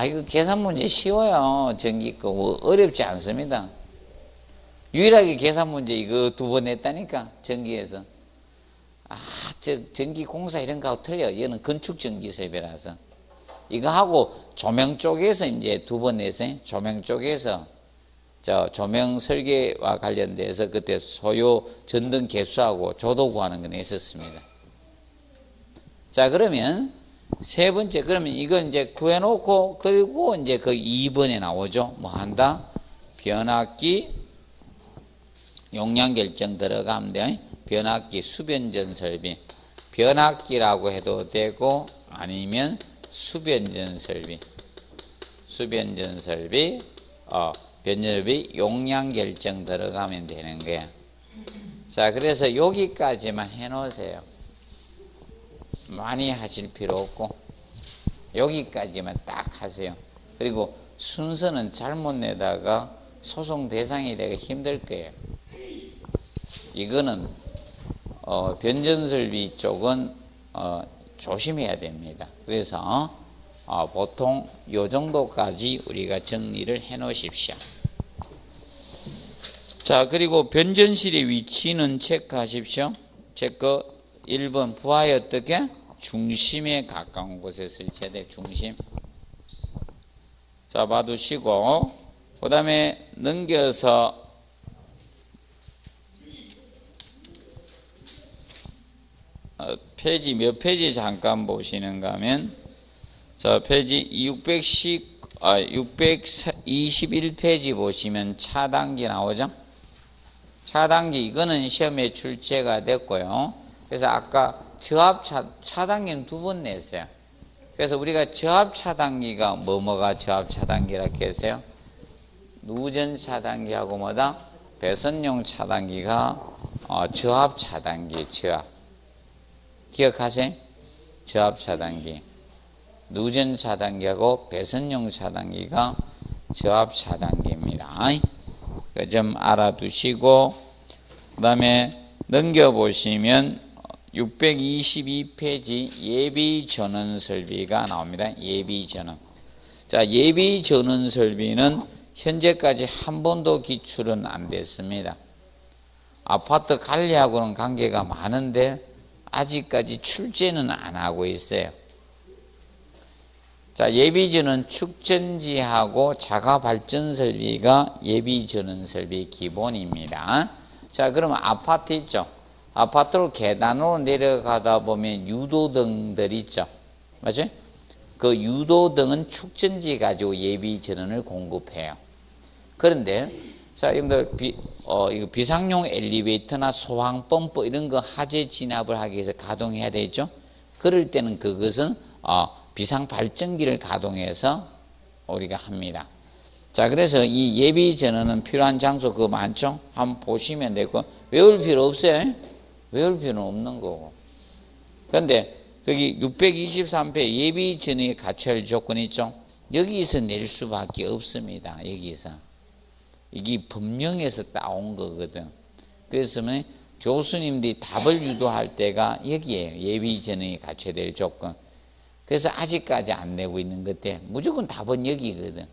이거 계산 문제 쉬워요. 전기 거 어렵지 않습니다. 유일하게 계산 문제 이거 2번 냈다니까. 전기에서. 전기 공사 이런 거하고 틀려. 얘는 건축 전기 설비라서. 이거 하고 조명 쪽에서 이제 2번 냈어요. 조명 쪽에서 조명 설계와 관련돼서 그때 소요 전등 개수하고 조도 구하는 거 냈었습니다. 자, 그러면 세 번째, 그러면 이걸 이제 구해놓고, 그리고 이제 그 2번에 나오죠. 뭐 한다? 변압기, 용량 결정 들어가면 돼. 변압기, 수변전 설비. 변압기라고 해도 되고, 아니면 수변전 설비. 수변전 설비, 변압기, 용량 결정 들어가면 되는 거야. 자, 그래서 여기까지만 해놓으세요. 많이 하실 필요 없고 여기까지만 딱 하세요. 그리고 순서는 잘못 내다가 소송 대상이 되기 힘들 거예요. 이거는 변전설비 쪽은 조심해야 됩니다. 그래서 보통 요 정도까지 우리가 정리를 해 놓으십시오. 자, 그리고 변전실의 위치는 체크하십시오. 체크 1번 부하에 어떻게? 중심에 가까운 곳에 설치해야 돼. 중심. 자, 봐두시고 그 다음에 넘겨서 페이지 몇 페이지 잠깐 보시는가 하면 자, 페이지 621페이지 보시면 차단기 나오죠? 차단기 이거는 시험에 출제가 됐고요. 그래서 아까 저압 차단기는 2번 냈어요. 그래서 우리가 저압 차단기가 뭐가 저압 차단기라 했어요? 누전 차단기하고 뭐다? 배선용 차단기가 저압 차단기, 저압. 기억하세요? 저압 차단기. 누전 차단기하고 배선용 차단기가 저압 차단기입니다. 그 점 알아두시고, 그 다음에 넘겨보시면 622페이지 예비 전원 설비가 나옵니다. 예비 전원. 자, 예비 전원 설비는 현재까지 한 번도 기출은 안 됐습니다. 아파트 관리하고는 관계가 많은데 아직까지 출제는 안 하고 있어요. 자, 예비전원 축전지하고 자가발전 설비가 예비전원 설비 기본입니다. 자, 그러면 아파트 있죠? 아파트로 계단으로 내려가다 보면 유도등들 있죠? 맞죠? 그 유도등은 축전지 가지고 예비전원을 공급해요. 그런데 자, 여러분들 이거 비상용 엘리베이터나 소방 펌프 이런 거 하재 진압을 하기 위해서 가동해야 되죠. 그럴 때는 그것은 비상 발전기를 가동해서 우리가 합니다. 자, 그래서 이 예비 전원은 필요한 장소 그거 많죠? 한번 보시면 되고 외울 필요 없어요. 외울 필요는 없는 거고. 그런데 여기 623회 예비 전원이 갖춰야 할 조건이 있죠. 여기서 낼 수밖에 없습니다. 여기서. 이게 법령에서 따온 거거든. 그래서 교수님들이 답을 유도할 때가 여기에요. 예비 전원이 갖춰야 될 조건. 그래서 아직까지 안 내고 있는 것 같아. 무조건 답은 여기거든.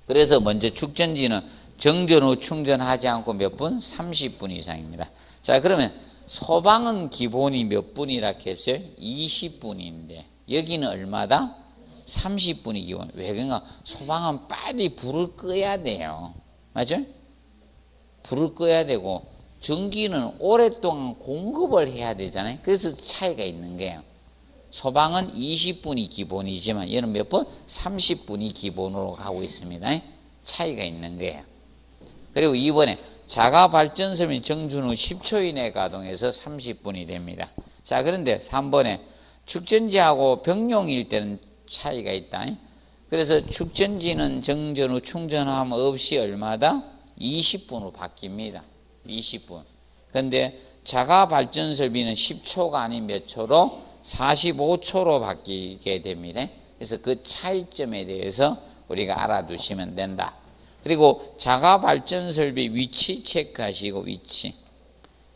그래서 먼저 축전지는 정전 후 충전하지 않고 몇 분? 30분 이상입니다. 자, 그러면 소방은 기본이 몇 분이라 했어요? 20분인데 여기는 얼마다? 30분이 기본. 왜 그런가? 소방은 빨리 불을 꺼야 돼요. 맞죠? 불을 꺼야 되고 전기는 오랫동안 공급을 해야 되잖아요. 그래서 차이가 있는 거예요. 소방은 20분이 기본이지만 얘는 몇 분? 30분이 기본으로 가고 있습니다. 차이가 있는 거예요. 그리고 이번에 자가발전소는 정준 후 10초 이내 가동해서 30분이 됩니다. 자, 그런데 3번에 축전지하고 병용일 때는 차이가 있다. 그래서 축전지는 정전 후 충전함 없이 얼마다? 20분으로 바뀝니다. 20분. 그런데 자가발전설비는 10초가 아닌 몇 초로? 45초로 바뀌게 됩니다. 그래서 그 차이점에 대해서 우리가 알아두시면 된다. 그리고 자가발전설비 위치 체크하시고 위치.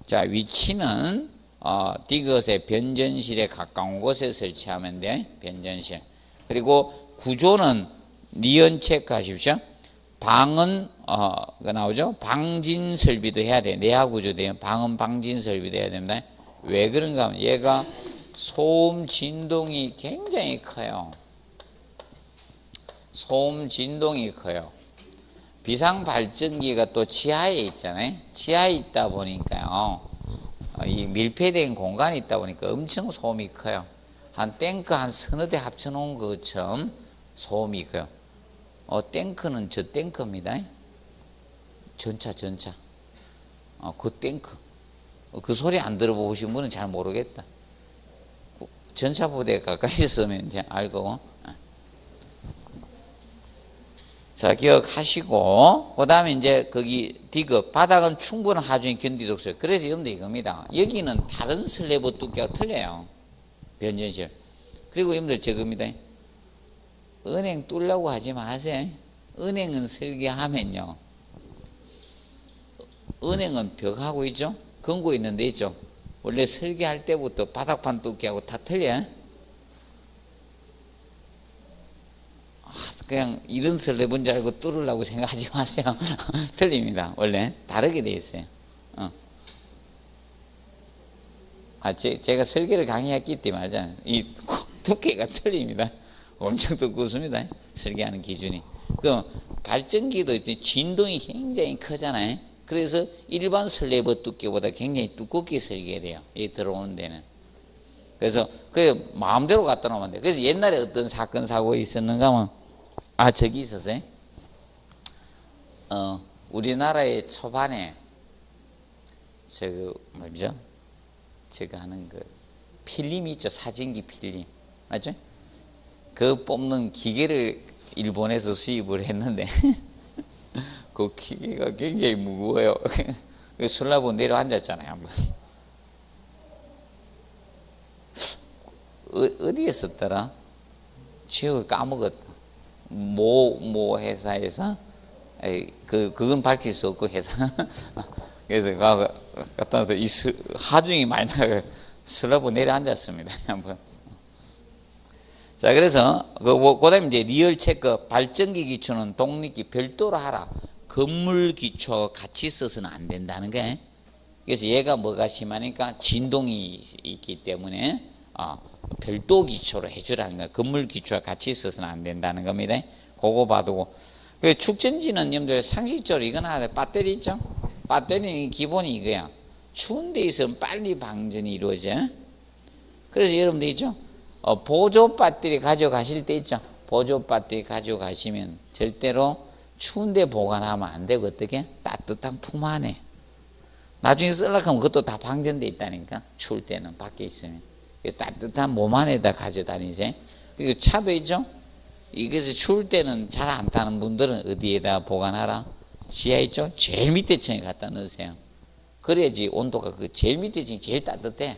자, 위치는 디귿의 변전실에 가까운 곳에 설치하면 돼. 변전실. 그리고 구조는 니은 체크하십시오. 방은 그 나오죠. 방진 설비도 해야 돼. 내화 구조 돼요. 방은 방진 설비도 해야 됩니다. 왜 그런가 하면 얘가 소음 진동이 굉장히 커요. 소음 진동이 커요. 비상 발전기가 또 지하에 있잖아요. 지하에 있다 보니까요. 이 밀폐된 공간이 있다 보니까 엄청 소음이 커요. 한 탱크 한 서너 대 합쳐놓은 것처럼 소음이 커요. 탱크는 저 탱크입니다. 전차. 그 탱크. 그 소리 안 들어보신 분은 잘 모르겠다. 전차 부대에 가까이 있으면 이제 알고. 자, 기억하시고, 그 다음에 이제 거기 디귿, 바닥은 충분한 하중이 견디도 없어요. 그래서 여러분들 이겁니다. 여기는 다른 슬래브 두께가 틀려요. 변전실. 그리고 여러분들 저겁니다. 은행 뚫려고 하지 마세요. 은행은 설계하면요. 은행은 벽하고 있죠? 금고 있는 데 있죠? 원래 설계할 때부터 바닥판 두께하고 다 틀려요. 그냥 이런 슬래브인 줄 알고 뚫으려고 생각하지 마세요. 틀립니다. 원래 다르게 돼 있어요. 제가 설계를 강의했기 때문에 알잖아요. 이 두께가 틀립니다. 엄청 두껍습니다. 설계하는 기준이. 그럼 발전기도 진동이 굉장히 크잖아요. 그래서 일반 슬래브 두께보다 굉장히 두껍게 설계돼요. 이 들어오는 데는. 그래서 그 마음대로 갖다 놓으면 안 돼요. 그래서 옛날에 어떤 사건 사고가 있었는가 하면 저기 있었어요. 우리나라의 초반에 뭐죠? 제가 하는 그 필름 있죠. 사진기 필름. 맞죠? 그 뽑는 기계를 일본에서 수입을 했는데 그 기계가 굉장히 무거워요. 술라보 내려앉았잖아요. 한번. 어디에 썼더라? 지역을 까먹었다. 모 회사에서 그건 밝힐 수 없고 회사. 그래서 갖다 놔도 하중이 많이 나가 슬러브 내려앉았습니다. 한번. 자, 그래서 그다음에 이제 리얼 체크 발전기 기초는 독립기 별도로 하라. 건물 기초 같이 써서는 안 된다는 거예요. 그래서 얘가 뭐가 심하니까 진동이 있기 때문에 별도 기초로 해주라는 거예요. 건물 기초와 같이 써서는 안 된다는 겁니다. 그거 봐두고. 그 축전지는 여러분들 상식적으로 이건 하나 배터리 있죠? 배터리는 기본이 이거야. 추운 데 있으면 빨리 방전이 이루어져. 그래서 여러분들 있죠? 보조 배터리 가져가실 때 있죠? 보조 배터리 가져가시면 절대로 추운 데 보관하면 안 되고 어떻게? 따뜻한 품 안에. 나중에 쓰려고 하면 그것도 다 방전돼 있다니까. 추울 때는 밖에 있으면. 그래서 따뜻한 몸 안에다 가져다니지. 그리고 차도 있죠? 이것을 추울 때는 잘 안 타는 분들은 어디에다 보관하라? 지하 있죠? 제일 밑에 층에 갖다 넣으세요. 그래야지 온도가 그 제일 밑에 층이 제일 따뜻해.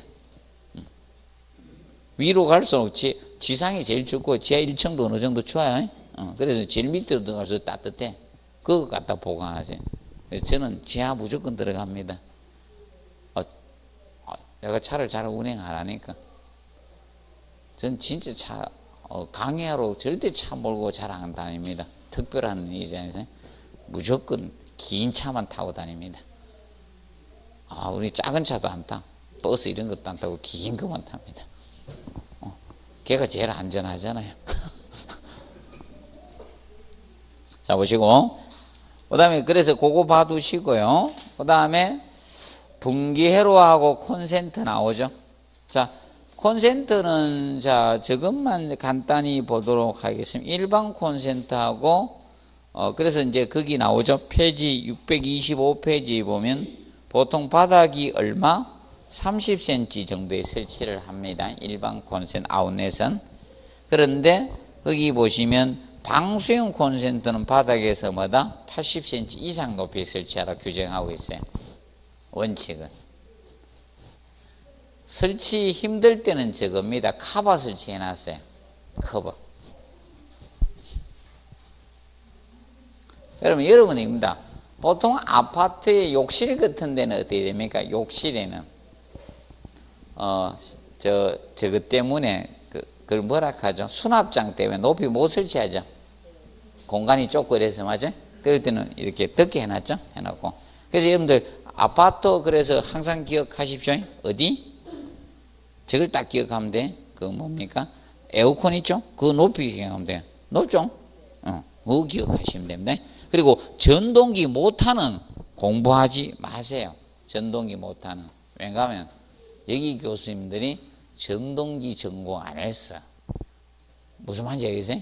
위로 갈수록 지상이 제일 춥고 지하 1층도 어느 정도 추워요. 그래서 제일 밑으로 들어가서 따뜻해. 그거 갖다 보관하지. 그래서 저는 지하 무조건 들어갑니다. 내가 차를 잘 운행 안 하니까. 전 진짜 차, 강의하러 절대 차 몰고 잘 안 다닙니다. 특별한 이자에서 무조건 긴 차만 타고 다닙니다. 우리 작은 차도 안 타. 버스 이런 것도 안 타고 긴 것만 탑니다. 걔가 제일 안전하잖아요. 자, 보시고. 그 다음에 그래서 그거 봐두시고요. 그 다음에 분기회로하고 콘센트 나오죠. 자, 콘센트는 자, 저것만 간단히 보도록 하겠습니다. 일반 콘센트하고 그래서 이제 거기 나오죠. 페이지 625페이지 보면 보통 바닥이 얼마? 30cm 정도에 설치를 합니다. 일반 콘센트 아웃렛은. 그런데 거기 보시면 방수용 콘센트는 바닥에서 뭐다? 80cm 이상 높이에 설치하라 규정하고 있어요. 원칙은. 설치 힘들 때는 저겁니다. 커버 설치해 놨어요. 커버. 여러분입니다. 보통 아파트의 욕실 같은 데는 어떻게 됩니까? 욕실에는 저것 때문에 그걸 뭐라 하죠? 수납장 때문에 높이 못 설치하죠. 공간이 좁고 이래서 맞죠? 그럴 때는 이렇게 덮게 해놨죠. 해놓고. 그래서 여러분들 아파트 그래서 항상 기억하십시오. 어디? 저걸 딱 기억하면 돼. 그거 뭡니까? 에어컨 있죠? 그거 높이 기억하면 돼. 높죠? 그거 기억하시면 됩니다. 그리고 전동기 못하는 공부하지 마세요. 전동기 못하는. 왜냐하면 여기 교수님들이 전동기 전공 안 했어. 무슨 말인지 알겠어요?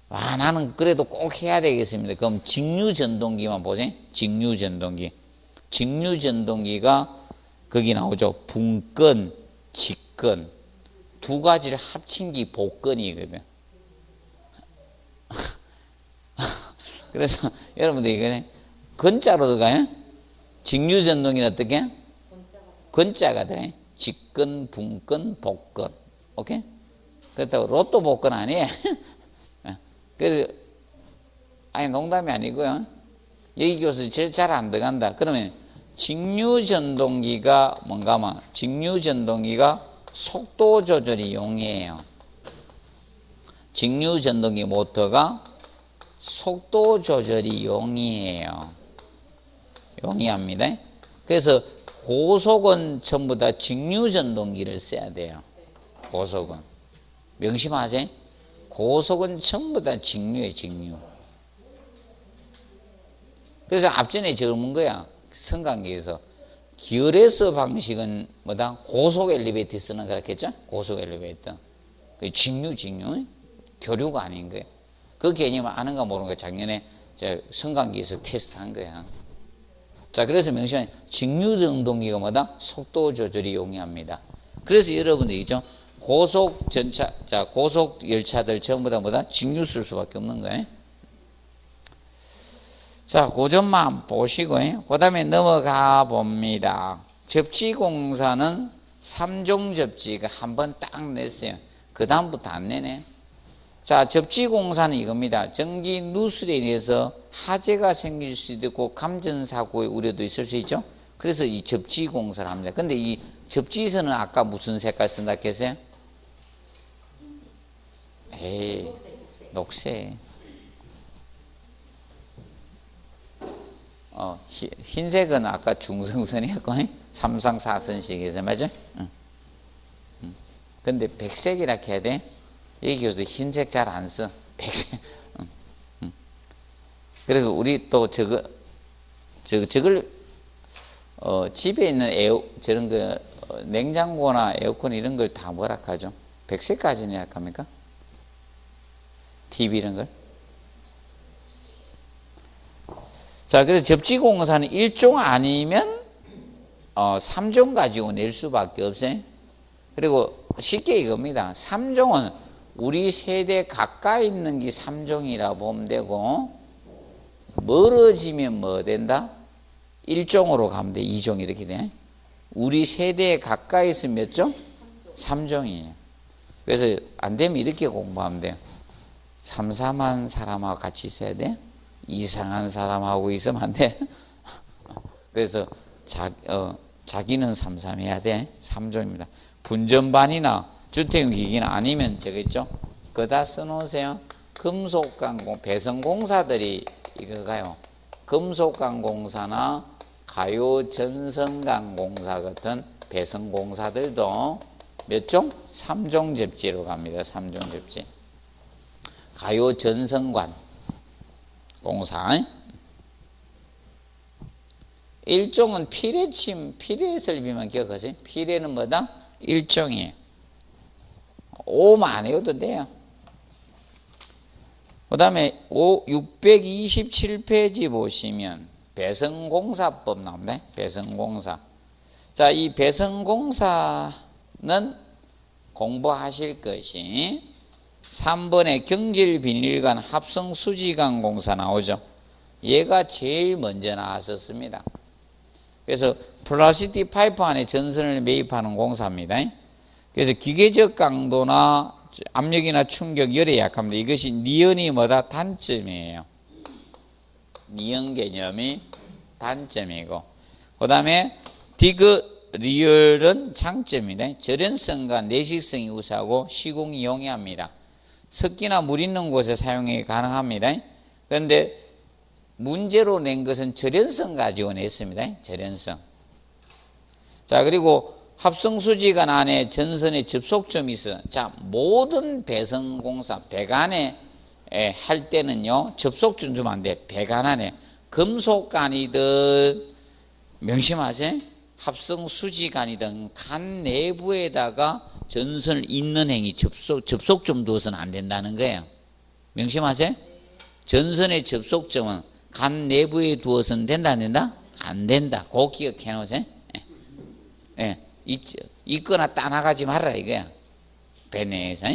나는 그래도 꼭 해야 되겠습니다. 그럼 직류 전동기만 보세요. 직류 전동기. 직류 전동기가 거기 나오죠. 분건, 직건. 두 가지를 합친 게 복건이거든. 그래서 여러분들 이거 건자로 들어가요. 직류 전동기는 어떻게? 건자가 돼. 직건, 분건, 복건. 오케이? 그렇다고 로또 복건 아니에요. 그래서 아니 농담이 아니고요. 여기 교수 제일 잘 안 들어간다. 그러면 직류 전동기가 뭔가 막 직류 전동기가 속도 조절이 용이해요. 직류 전동기 모터가 속도 조절이 용이해요. 용이합니다. 그래서 고속은 전부 다 직류 전동기를 써야 돼요. 고속은. 명심하세요. 고속은 전부 다 직류예요, 직류. 그래서 앞전에 적은 거야. 성관계에서. 기어레스 방식은 뭐다? 고속 엘리베이터 쓰는 거라겠죠? 고속 엘리베이터. 직류. 교류가 아닌 거예요. 그 개념을 아는가 모르는가 작년에 성관계에서 테스트한 거야. 자, 그래서 명시한 직류 전동기가 뭐다? 속도 조절이 용이합니다. 그래서 여러분들이죠. 고속 전차, 고속 열차들 전부 다 뭐다? 직류 쓸 수밖에 없는 거예요. 자, 그 점만 보시고요. 그 다음에 넘어가 봅니다. 접지공사는 3종 접지가 한번 딱 냈어요. 그 다음부터 안 내네. 자, 접지공사는 이겁니다. 전기 누설에 의해서 화재가 생길 수도 있고 감전사고의 우려도 있을 수 있죠. 그래서 이 접지공사를 합니다. 근데 이 접지선은 아까 무슨 색깔 쓴다 했어요? 에이, 녹색. 흰색은 아까 중성선이었고, 3상 4선식에서, 맞아? 응. 근데 백색이라 해야 돼? 여기서 흰색 잘 안 써. 백색. 그리고 우리 또 저걸, 집에 있는 저런 냉장고나 에어컨 이런 걸 다 뭐라 하죠? 백색까지는 약합니까? TV 이런 걸? 자, 그래서 접지공사는 1종 아니면 3종 가지고 낼 수밖에 없어요. 그리고 쉽게 이겁니다. 3종은 우리 세대 가까이 있는 게 3종이라 보면 되고, 멀어지면 뭐 된다? 1종으로 가면 돼. 2종 이렇게 돼. 우리 세대에 가까이 있으면 몇 종? 3종이에요. 그래서 안 되면 이렇게 공부하면 돼요. 삼삼한 사람하고 같이 있어야 돼. 이상한 사람하고 있으면 안 돼. 그래서 자기는 삼삼해야 돼. 3종입니다. 분전반이나 주택기기나 아니면 저기 있죠. 그거 다 써놓으세요. 금속강공, 배선공사들이 이거가요. 금속강공사나 가요전선강공사 같은 배선공사들도 몇 종? 3종 접지로 갑니다. 3종 접지. 가요전선관 공사. 1종은 피레설비만 기억하세요. 피레는 뭐다? 1종이에요. 오만 안 해도 돼요. 그 다음에 627페이지 보시면 배선공사법 나옵니다. 배선공사. 자, 이 배선공사는 공부하실 것이 3번에 경질비닐관 합성수지관 공사 나오죠. 얘가 제일 먼저 나왔었습니다. 그래서 플라스틱 파이프 안에 전선을 매입하는 공사입니다. 그래서 기계적 강도나 압력이나 충격, 열에 약합니다. 이것이 니은이 뭐다? 단점이에요. 니은 개념이 단점이고, 그 다음에 디그 리얼은 장점입니다. 절연성과 내식성이 우수하고 시공이 용이합니다. 습기나 물 있는 곳에 사용이 가능합니다. 그런데 문제로 낸 것은 절연성 가지고 냈습니다. 절연성. 자, 그리고 합성수지관 안에 전선의 접속점이 있어. 자, 모든 배선공사, 배관에 할 때는요, 접속점 주면 안 돼. 배관 안에. 금속관이든, 명심하세요. 합성수지관이든, 간 내부에다가 전선을 잇는 행위, 접속점 두어서는 안 된다는 거예요. 명심하세요. 전선의 접속점은 간 내부에 두어서는 된다, 안 된다? 안 된다. 그거 기억해 놓으세요. 예. 있거나 따나가지 말라 이거야. 배 내에서.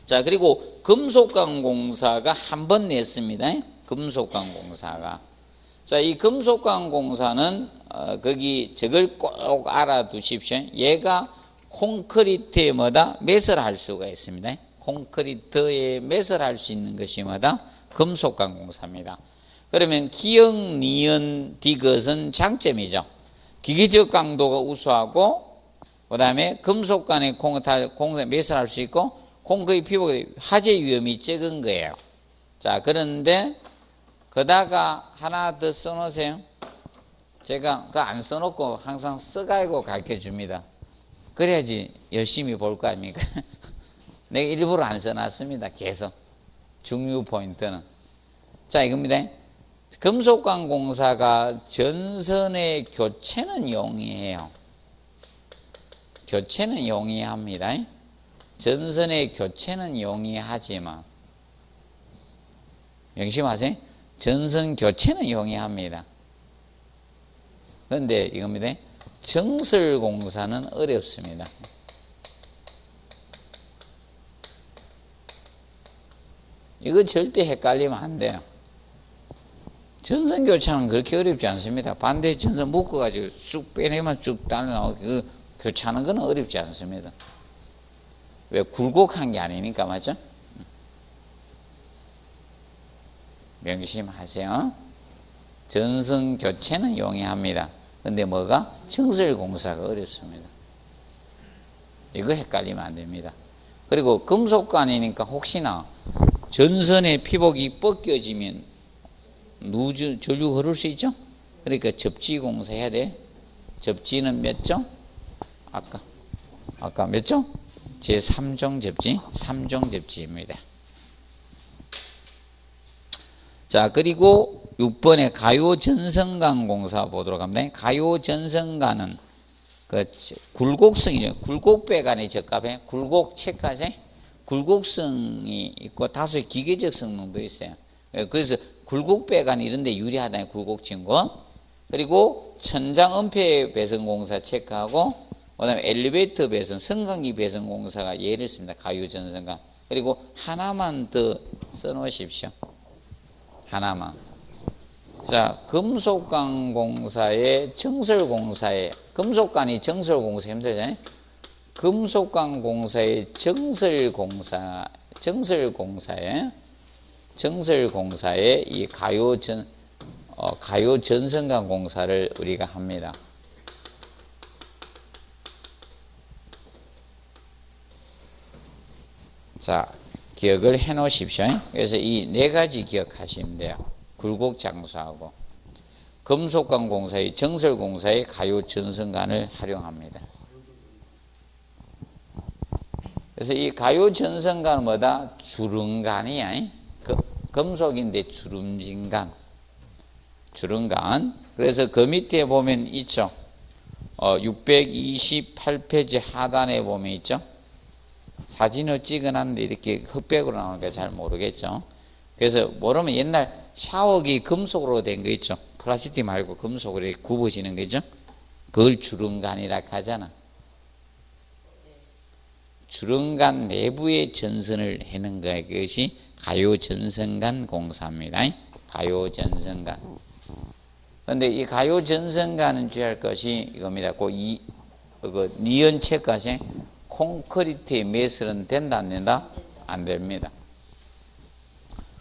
자, 그리고 금속관공사가 한 번 냈습니다. 금속관공사가. 자, 이 금속관공사는 거기 저걸 꼭 알아두십시오. 얘가 콘크리트에 뭐다? 매설할 수가 있습니다. 콘크리트에 매설할 수 있는 것이 뭐다? 금속관공사입니다. 그러면 기역, 니은, 디귿은 장점이죠. 기계적 강도가 우수하고, 그 다음에 금속관에 공사 매설할 수 있고, 콘크리트 피부가 화재 위험이 적은 거예요. 자, 그런데 거다가 하나 더 써놓으세요. 제가 그거 안 써놓고 항상 써가지고 가르쳐 줍니다. 그래야지 열심히 볼 거 아닙니까? 내가 일부러 안 써놨습니다. 계속. 중요 포인트는. 자, 이겁니다. 금속관공사가 전선의 교체는 용이해요. 교체는 용이합니다. 전선의 교체는 용이하지만, 명심하세요. 전선 교체는 용이합니다. 그런데 이겁니다. 정설공사는 어렵습니다. 이거 절대 헷갈리면 안 돼요. 전선 교체는 그렇게 어렵지 않습니다. 반대 전선 묶어가지고 쑥 빼내면 쭉 달려나오고, 그 교체하는 건 어렵지 않습니다. 왜? 굴곡한 게 아니니까, 맞죠? 명심하세요. 전선 교체는 용이합니다. 근데 뭐가? 청설공사가 어렵습니다. 이거 헷갈리면 안 됩니다. 그리고 금속관이니까 혹시나 전선의 피복이 벗겨지면 전류 흐를 수 있죠? 그러니까 접지공사 해야 돼. 접지는 몇 종? 아까 몇 종? 제3종 접지, 3종 접지입니다. 자, 그리고 6번에 가요전선관 공사 보도록 합니다. 가요전선관은 그 굴곡성이죠. 굴곡배관이 적합해. 굴곡 체크하세요. 굴곡성이 있고 다소의 기계적 성능도 있어요. 그래서 굴곡배관 이런 데 유리하다는 굴곡진권. 그리고 천장 은폐 배선 공사 체크하고 그다음에 엘리베이터 배선, 승강기 배선 공사가 예를 씁니다. 가요전선관. 그리고 하나만 더 써놓으십시오. 하나만. 자, 금속관 공사에 정설공사에 금속관이 정설공사 힘들잖아요. 금속관 공사에 정설공사에 이 가요전선관 공사를 우리가 합니다. 자, 기억을 해 놓으십시오. 그래서 이 네 가지 기억하시면 돼요. 굴곡 장수하고 금속관 공사의 정설공사의 가요전선관을 활용합니다. 그래서 이 가요전선관은 뭐다? 주름관이야. 금속인데 주름진관. 그래서 그 밑에 보면 있죠. 628페이지 하단에 보면 있죠. 사진을 찍어놨는데 이렇게 흑백으로 나오니까 잘 모르겠죠. 그래서 모르면 옛날 샤워기 금속으로 된 거 있죠. 플라스틱 말고 금속으로 굽어지는 거죠. 그걸 주름관이라 하잖아. 주름관 내부의 전선을 해는 거야. 그것이 가요전선관 공사입니다. 가요전선관. 그런데 이 가요전선관은 주의할 것이 이겁니다. 그 니은 체크하세요. 콘크리트의 매설은 된다 안 된다? 안 됩니다.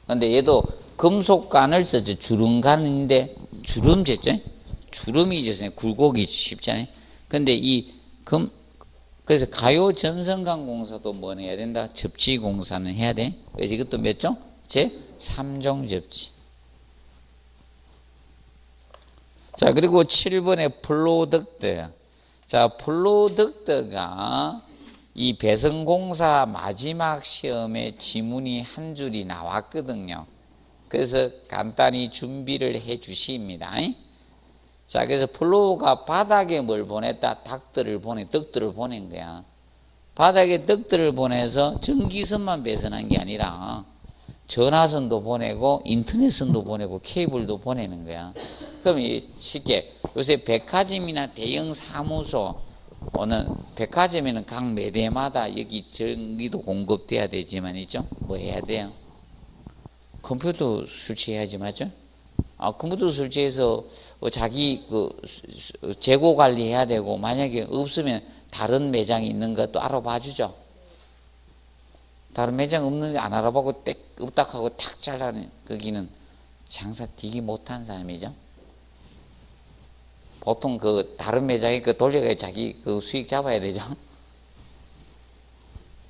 그런데 얘도 금속관을 써서 주름관인데 주름졌죠? 주름이 있어서 굴곡이 쉽잖아요. 근데 그래서 가요전선관 공사도 뭐 해야 된다? 접지 공사는 해야 돼. 그래서 이것도 몇 종? 제3종 접지. 자, 그리고 7번에 플로우덕트. 자, 플로우덕트가 이 배선공사 마지막 시험에 지문이 한 줄이 나왔거든요. 그래서 간단히 준비를 해 주십니다. 자, 그래서 플로우가 바닥에 뭘 보냈다? 덕들을 보낸 거야. 바닥에 덕들을 보내서 전기선만 배선한 게 아니라 전화선도 보내고 인터넷선도 보내고 케이블도 보내는 거야. 그럼 쉽게 요새 백화점이나 대형 사무소 오늘 백화점에는 각 매대마다 여기 전기도 공급돼야 되지만 있죠. 뭐 해야 돼요? 컴퓨터 설치해야지 맞죠? 컴퓨터 설치해서 자기 재고 관리해야 되고 만약에 없으면 다른 매장이 있는 것도 알아봐 주죠. 다른 매장 없는 게 안 알아보고 없다 하고 탁 잘라내. 거기는 장사 되게 못한 사람이죠. 보통 다른 매장에 돌려가 자기 수익 잡아야 되죠.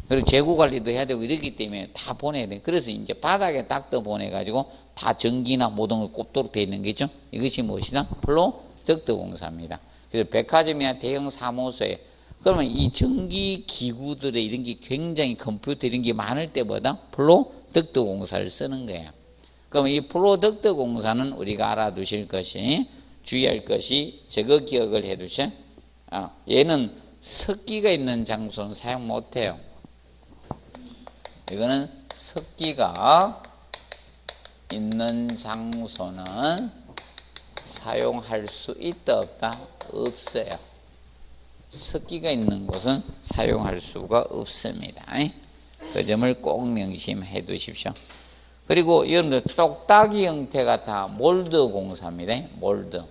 그리고 재고 관리도 해야 되고 이렇기 때문에 다 보내야 돼. 그래서 이제 바닥에 딱 떠 보내가지고 다 전기나 모든 걸 꼽도록 되어 있는 거죠. 이것이 무엇이다? 플로우덕트 공사입니다. 그래서 백화점이나 대형 사무소에 그러면 이 전기 기구들의 이런 게 굉장히 컴퓨터 이런 게 많을 때보다 플로우덕트 공사를 쓰는 거예요. 그러면 이 플로우덕트 공사는 우리가 알아두실 것이 주의할 것이 저거 기억을 해 두셔. 얘는 습기가 있는 장소는 사용 못 해요. 이거는 습기가 있는 장소는 사용할 수 있다 없다? 없어요. 습기가 있는 곳은 사용할 수가 없습니다. 그 점을 꼭 명심해 두십시오. 그리고 여러분들 똑딱이 형태가 다 몰드 공사입니다. 몰드.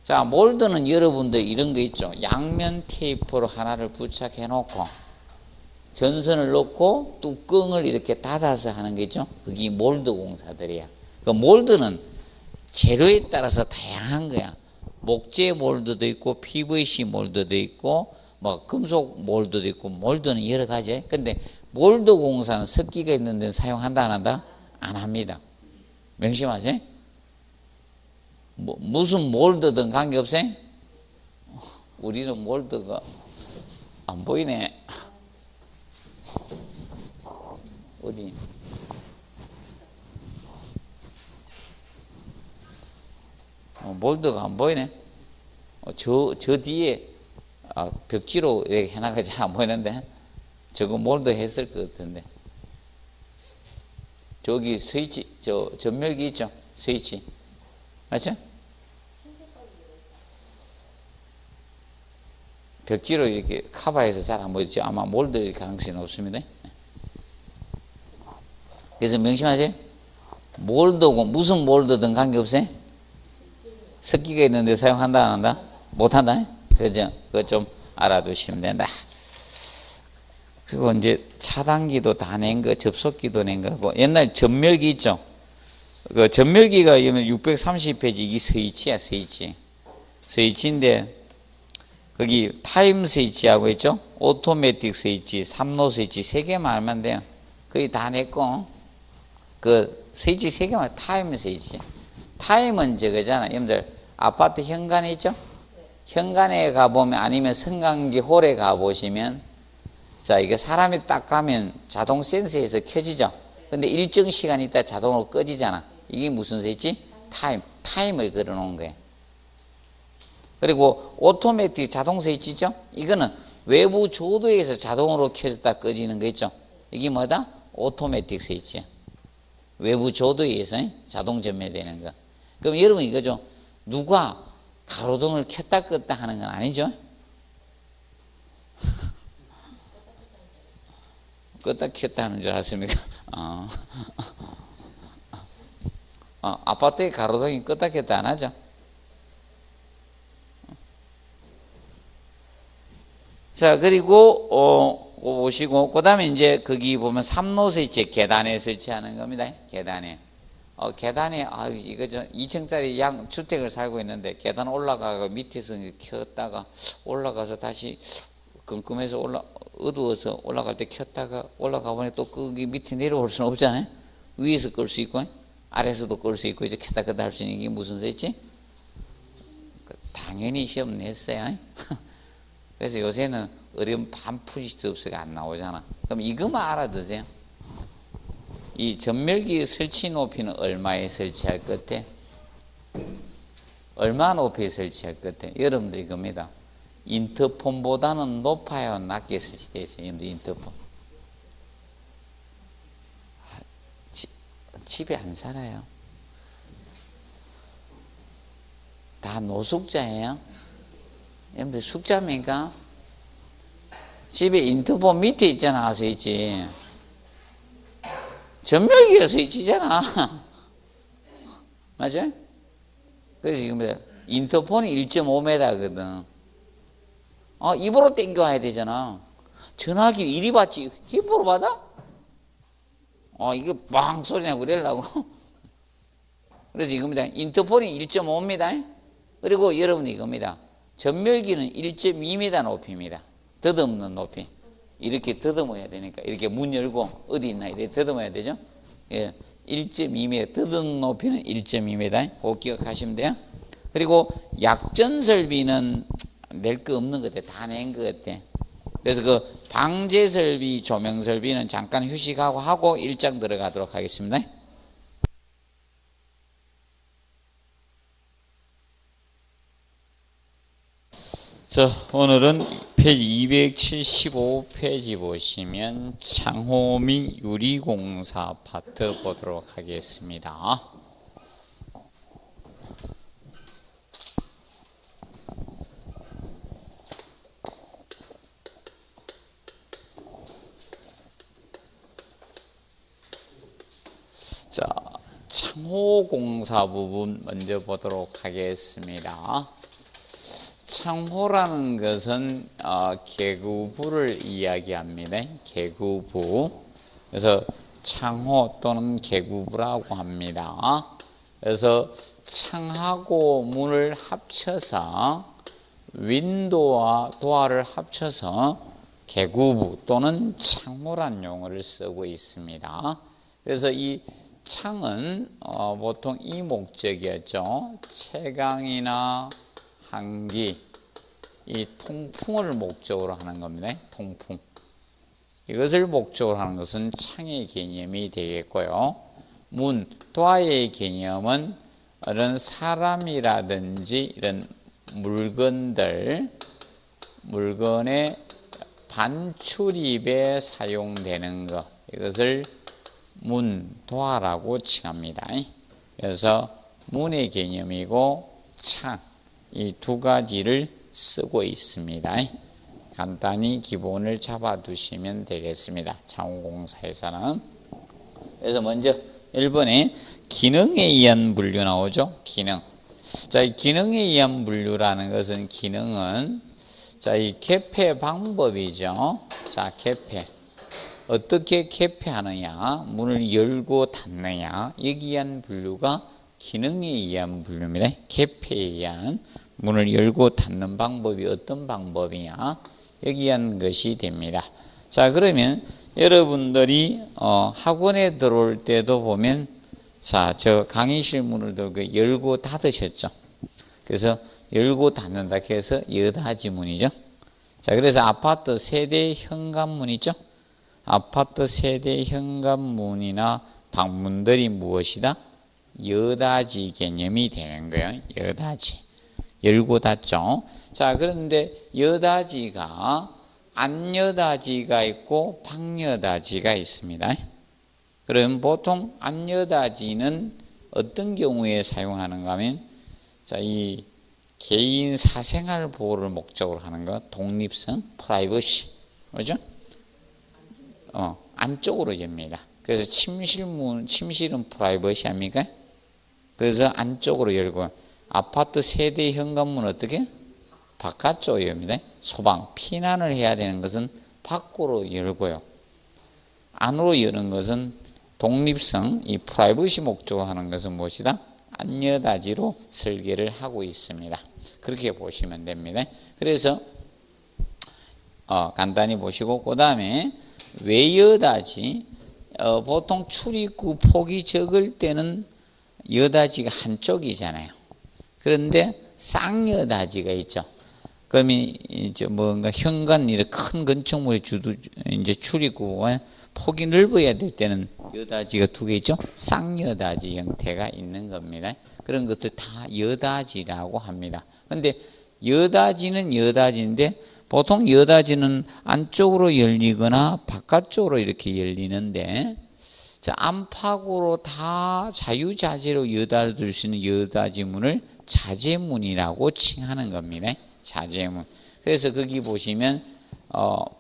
자, 몰드는 여러분들 이런 거 있죠. 양면 테이프로 하나를 부착해 놓고 전선을 넣고 뚜껑을 이렇게 닫아서 하는 게 있죠. 그게 몰드 공사들이야. 그 몰드는 재료에 따라서 다양한 거야. 목재 몰드도 있고 PVC 몰드도 있고 뭐 금속 몰드도 있고 몰드는 여러 가지. 근데 몰드 공사는 습기가 있는 데는 사용한다 안 한다? 안 합니다. 명심하세요. 무슨 몰드든 관계없어요? 우리는 몰드가 안 보이네. 어디? 몰드가 안 보이네. 저 뒤에 벽지로 이렇게 해나가 잘 안 보이는데 저거 몰드 했을 것 같은데. 저기 스위치, 저 전멸기 있죠? 스위치. 맞죠? 벽지로 이렇게 커버해서 잘 안 보이죠? 아마 몰드일 가능성이 높습니다. 그래서 명심하세요. 몰드고 무슨 몰드든 관계없어요? 습기가 있는데 사용한다 안 한다? 못한다? 그죠? 그거 좀 알아두시면 된다. 그리고 이제 차단기도 다 낸 거, 접속기도 낸 거고, 옛날 전멸기 있죠? 그 전멸기가 630페이지, 이게 스위치야, 스위치. 스위치인데, 거기 타임 스위치하고 있죠? 오토매틱 스위치, 3로 스위치 3개만 알면 돼요. 거의 다 냈고, 그 스위치 3개만, 타임 스위치. 타임은 저거잖아. 여러분들, 아파트 현관에 있죠? 현관에 가보면, 아니면 승강기 홀에 가보시면, 자, 이게 사람이 딱 가면 자동 센서에서 켜지죠? 근데 일정 시간 있다 자동으로 꺼지잖아. 이게 무슨 스위치? 타임을 걸어 놓은 거예요. 그리고 오토매틱 자동 스위치죠? 이거는 외부 조도에서 자동으로 켜졌다 꺼지는 거 있죠? 이게 뭐다? 오토매틱 스위치야. 외부 조도에서 자동 전멸되는 거. 그럼 여러분 이거죠? 누가 가로등을 켰다 껐다 하는 건 아니죠? 껐다 켰다 하는 줄 아십니까? 아파트의 가로등이 껐다 켰다 안 하죠? 자, 그리고, 보시고, 그 다음에 이제 거기 보면 3로 스위치 계단에 설치하는 겁니다. 계단에. 계단에, 이거 2층짜리 주택을 살고 있는데 계단 올라가고 밑에서 켰다가 올라가서 다시 끔끔해서 어두워서 올라갈 때 켰다가 올라가 보니 또 거기 밑에 내려올 수는 없잖아요. 위에서 끌 수 있고 아래에서도 끌 수 있고 이제 켰다 켰다 할 수 있는 게 무슨 스위치? 당연히 시험 냈어요. 그래서 요새는 어려운 반푸시도 없어가 안 나오잖아. 그럼 이것만 알아두세요. 이 전멸기 설치 높이는 얼마에 설치할 것 같아? 얼마 높이에 설치할 것 같아? 여러분들 이겁니다. 인터폰보다는 높아요, 낮게 설치되어 있어요. 여러분들 인터폰. 집에 안 살아요. 다 노숙자예요. 여러분들 숙자입니까? 집에 인터폰 밑에 있잖아, 스위치. 전멸기가 스위치잖아. 맞아요? 그래서 지금 인터폰이 1.5m거든. 입으로 당겨와야 되잖아. 전화기를 이리 받지, 힙으로 받아? 이게 빵 소리 나고 그러려고. 그래서 이겁니다. 인터폰이 1.5m. 그리고 여러분 이겁니다. 전멸기는 1.2m 높이입니다. 더듬는 높이. 이렇게 더듬어야 되니까. 이렇게 문 열고 어디 있나 이렇게 더듬어야 되죠. 예, 1.2m. 더듬는 높이는 1.2m. 그거 기억하시면 돼요. 그리고 약전설비는 낼 거 없는 것 같아. 다 낸 것 같아. 그래서 그 방제설비, 조명설비는 잠깐 휴식하고 일장 들어가도록 하겠습니다. 자, 오늘은 페이지 275페이지 보시면 창호 및 유리공사 파트 보도록 하겠습니다. 자, 창호공사 부분 먼저 보도록 하겠습니다. 창호라는 것은 개구부를 이야기합니다. 개구부. 그래서 창호 또는 개구부라고 합니다. 그래서 창하고 문을 합쳐서 윈도우와 도어를 합쳐서 개구부 또는 창호란 용어를 쓰고 있습니다. 그래서 이 창은 보통 이 목적이었죠. 채광이나 환기, 이 통풍을 목적으로 하는 겁니다. 통풍. 이것을 목적으로 하는 것은 창의 개념이 되겠고요. 문, 도어의 개념은 이런 사람이라든지 이런 물건의 반출입에 사용되는 것, 이것을 문, 도어라고 칭합니다. 그래서 문의 개념이고 창, 이 두 가지를 쓰고 있습니다. 간단히 기본을 잡아두시면 되겠습니다. 창호공사에서는. 그래서 먼저 1번에 기능에 의한 분류 나오죠. 기능. 자, 이 기능에 의한 분류라는 것은 기능은 자, 이 개폐 방법이죠. 자, 개폐. 어떻게 개폐하느냐, 문을 열고 닫느냐, 여기에 의한 분류가 기능에 의한 분류입니다. 개폐에 의한 문을 열고 닫는 방법이 어떤 방법이냐, 여기에 의한 것이 됩니다. 자, 그러면 여러분들이 학원에 들어올 때도 보면 자, 저 강의실 문을 열고 닫으셨죠. 그래서 열고 닫는다 해서 여닫이 문이죠. 자, 그래서 아파트 세대 현관문 있죠. 아파트 세대 현관문이나 방문들이 무엇이다? 여닫이 개념이 되는 거예요. 여닫이. 열고 닫죠. 자, 그런데 여닫이가 안여닫이가 있고 방여닫이가 있습니다. 그럼 보통 안여닫이는 어떤 경우에 사용하는가 하면 자, 이 개인 사생활 보호를 목적으로 하는 거, 독립성, 프라이버시, 그렇죠? 안쪽으로 엽니다. 그래서 침실은 프라이버시 합니까? 그래서 안쪽으로 열고, 아파트 세대 현관문 어떻게? 바깥쪽으로 엽니다. 소방, 피난을 해야 되는 것은 밖으로 열고요. 안으로 여는 것은 독립성, 이 프라이버시 목적으로 하는 것은 무엇이다? 안여닫이로 설계를 하고 있습니다. 그렇게 보시면 됩니다. 그래서 간단히 보시고, 그 다음에 외여닫이, 보통 출입구 폭이 적을 때는 여닫이가 한쪽이잖아요. 그런데 쌍여닫이가 있죠. 그러면 이제 뭔가 현관 이렇게 큰 건축물의 이제 출입구가 폭이 넓어야 될 때는 여닫이가 두 개 있죠. 쌍여닫이 형태가 있는 겁니다. 그런 것들 다 여닫이라고 합니다. 그런데 여닫이는 여닫이인데 보통 여닫이는 안쪽으로 열리거나 바깥쪽으로 이렇게 열리는데, 자, 안팎으로 다 자유자재로 여닫을 수 있는 여닫이문을 자재문이라고 칭하는 겁니다. 자재문. 그래서 거기 보시면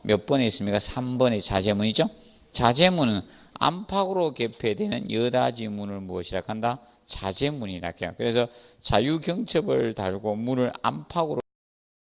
몇 번에 있습니까? 3번에 자재문이죠. 자재문은 안팎으로 개폐되는 여닫이문을 무엇이라 한다? 자재문이라 해요. 그래서 자유경첩을 달고 문을 안팎으로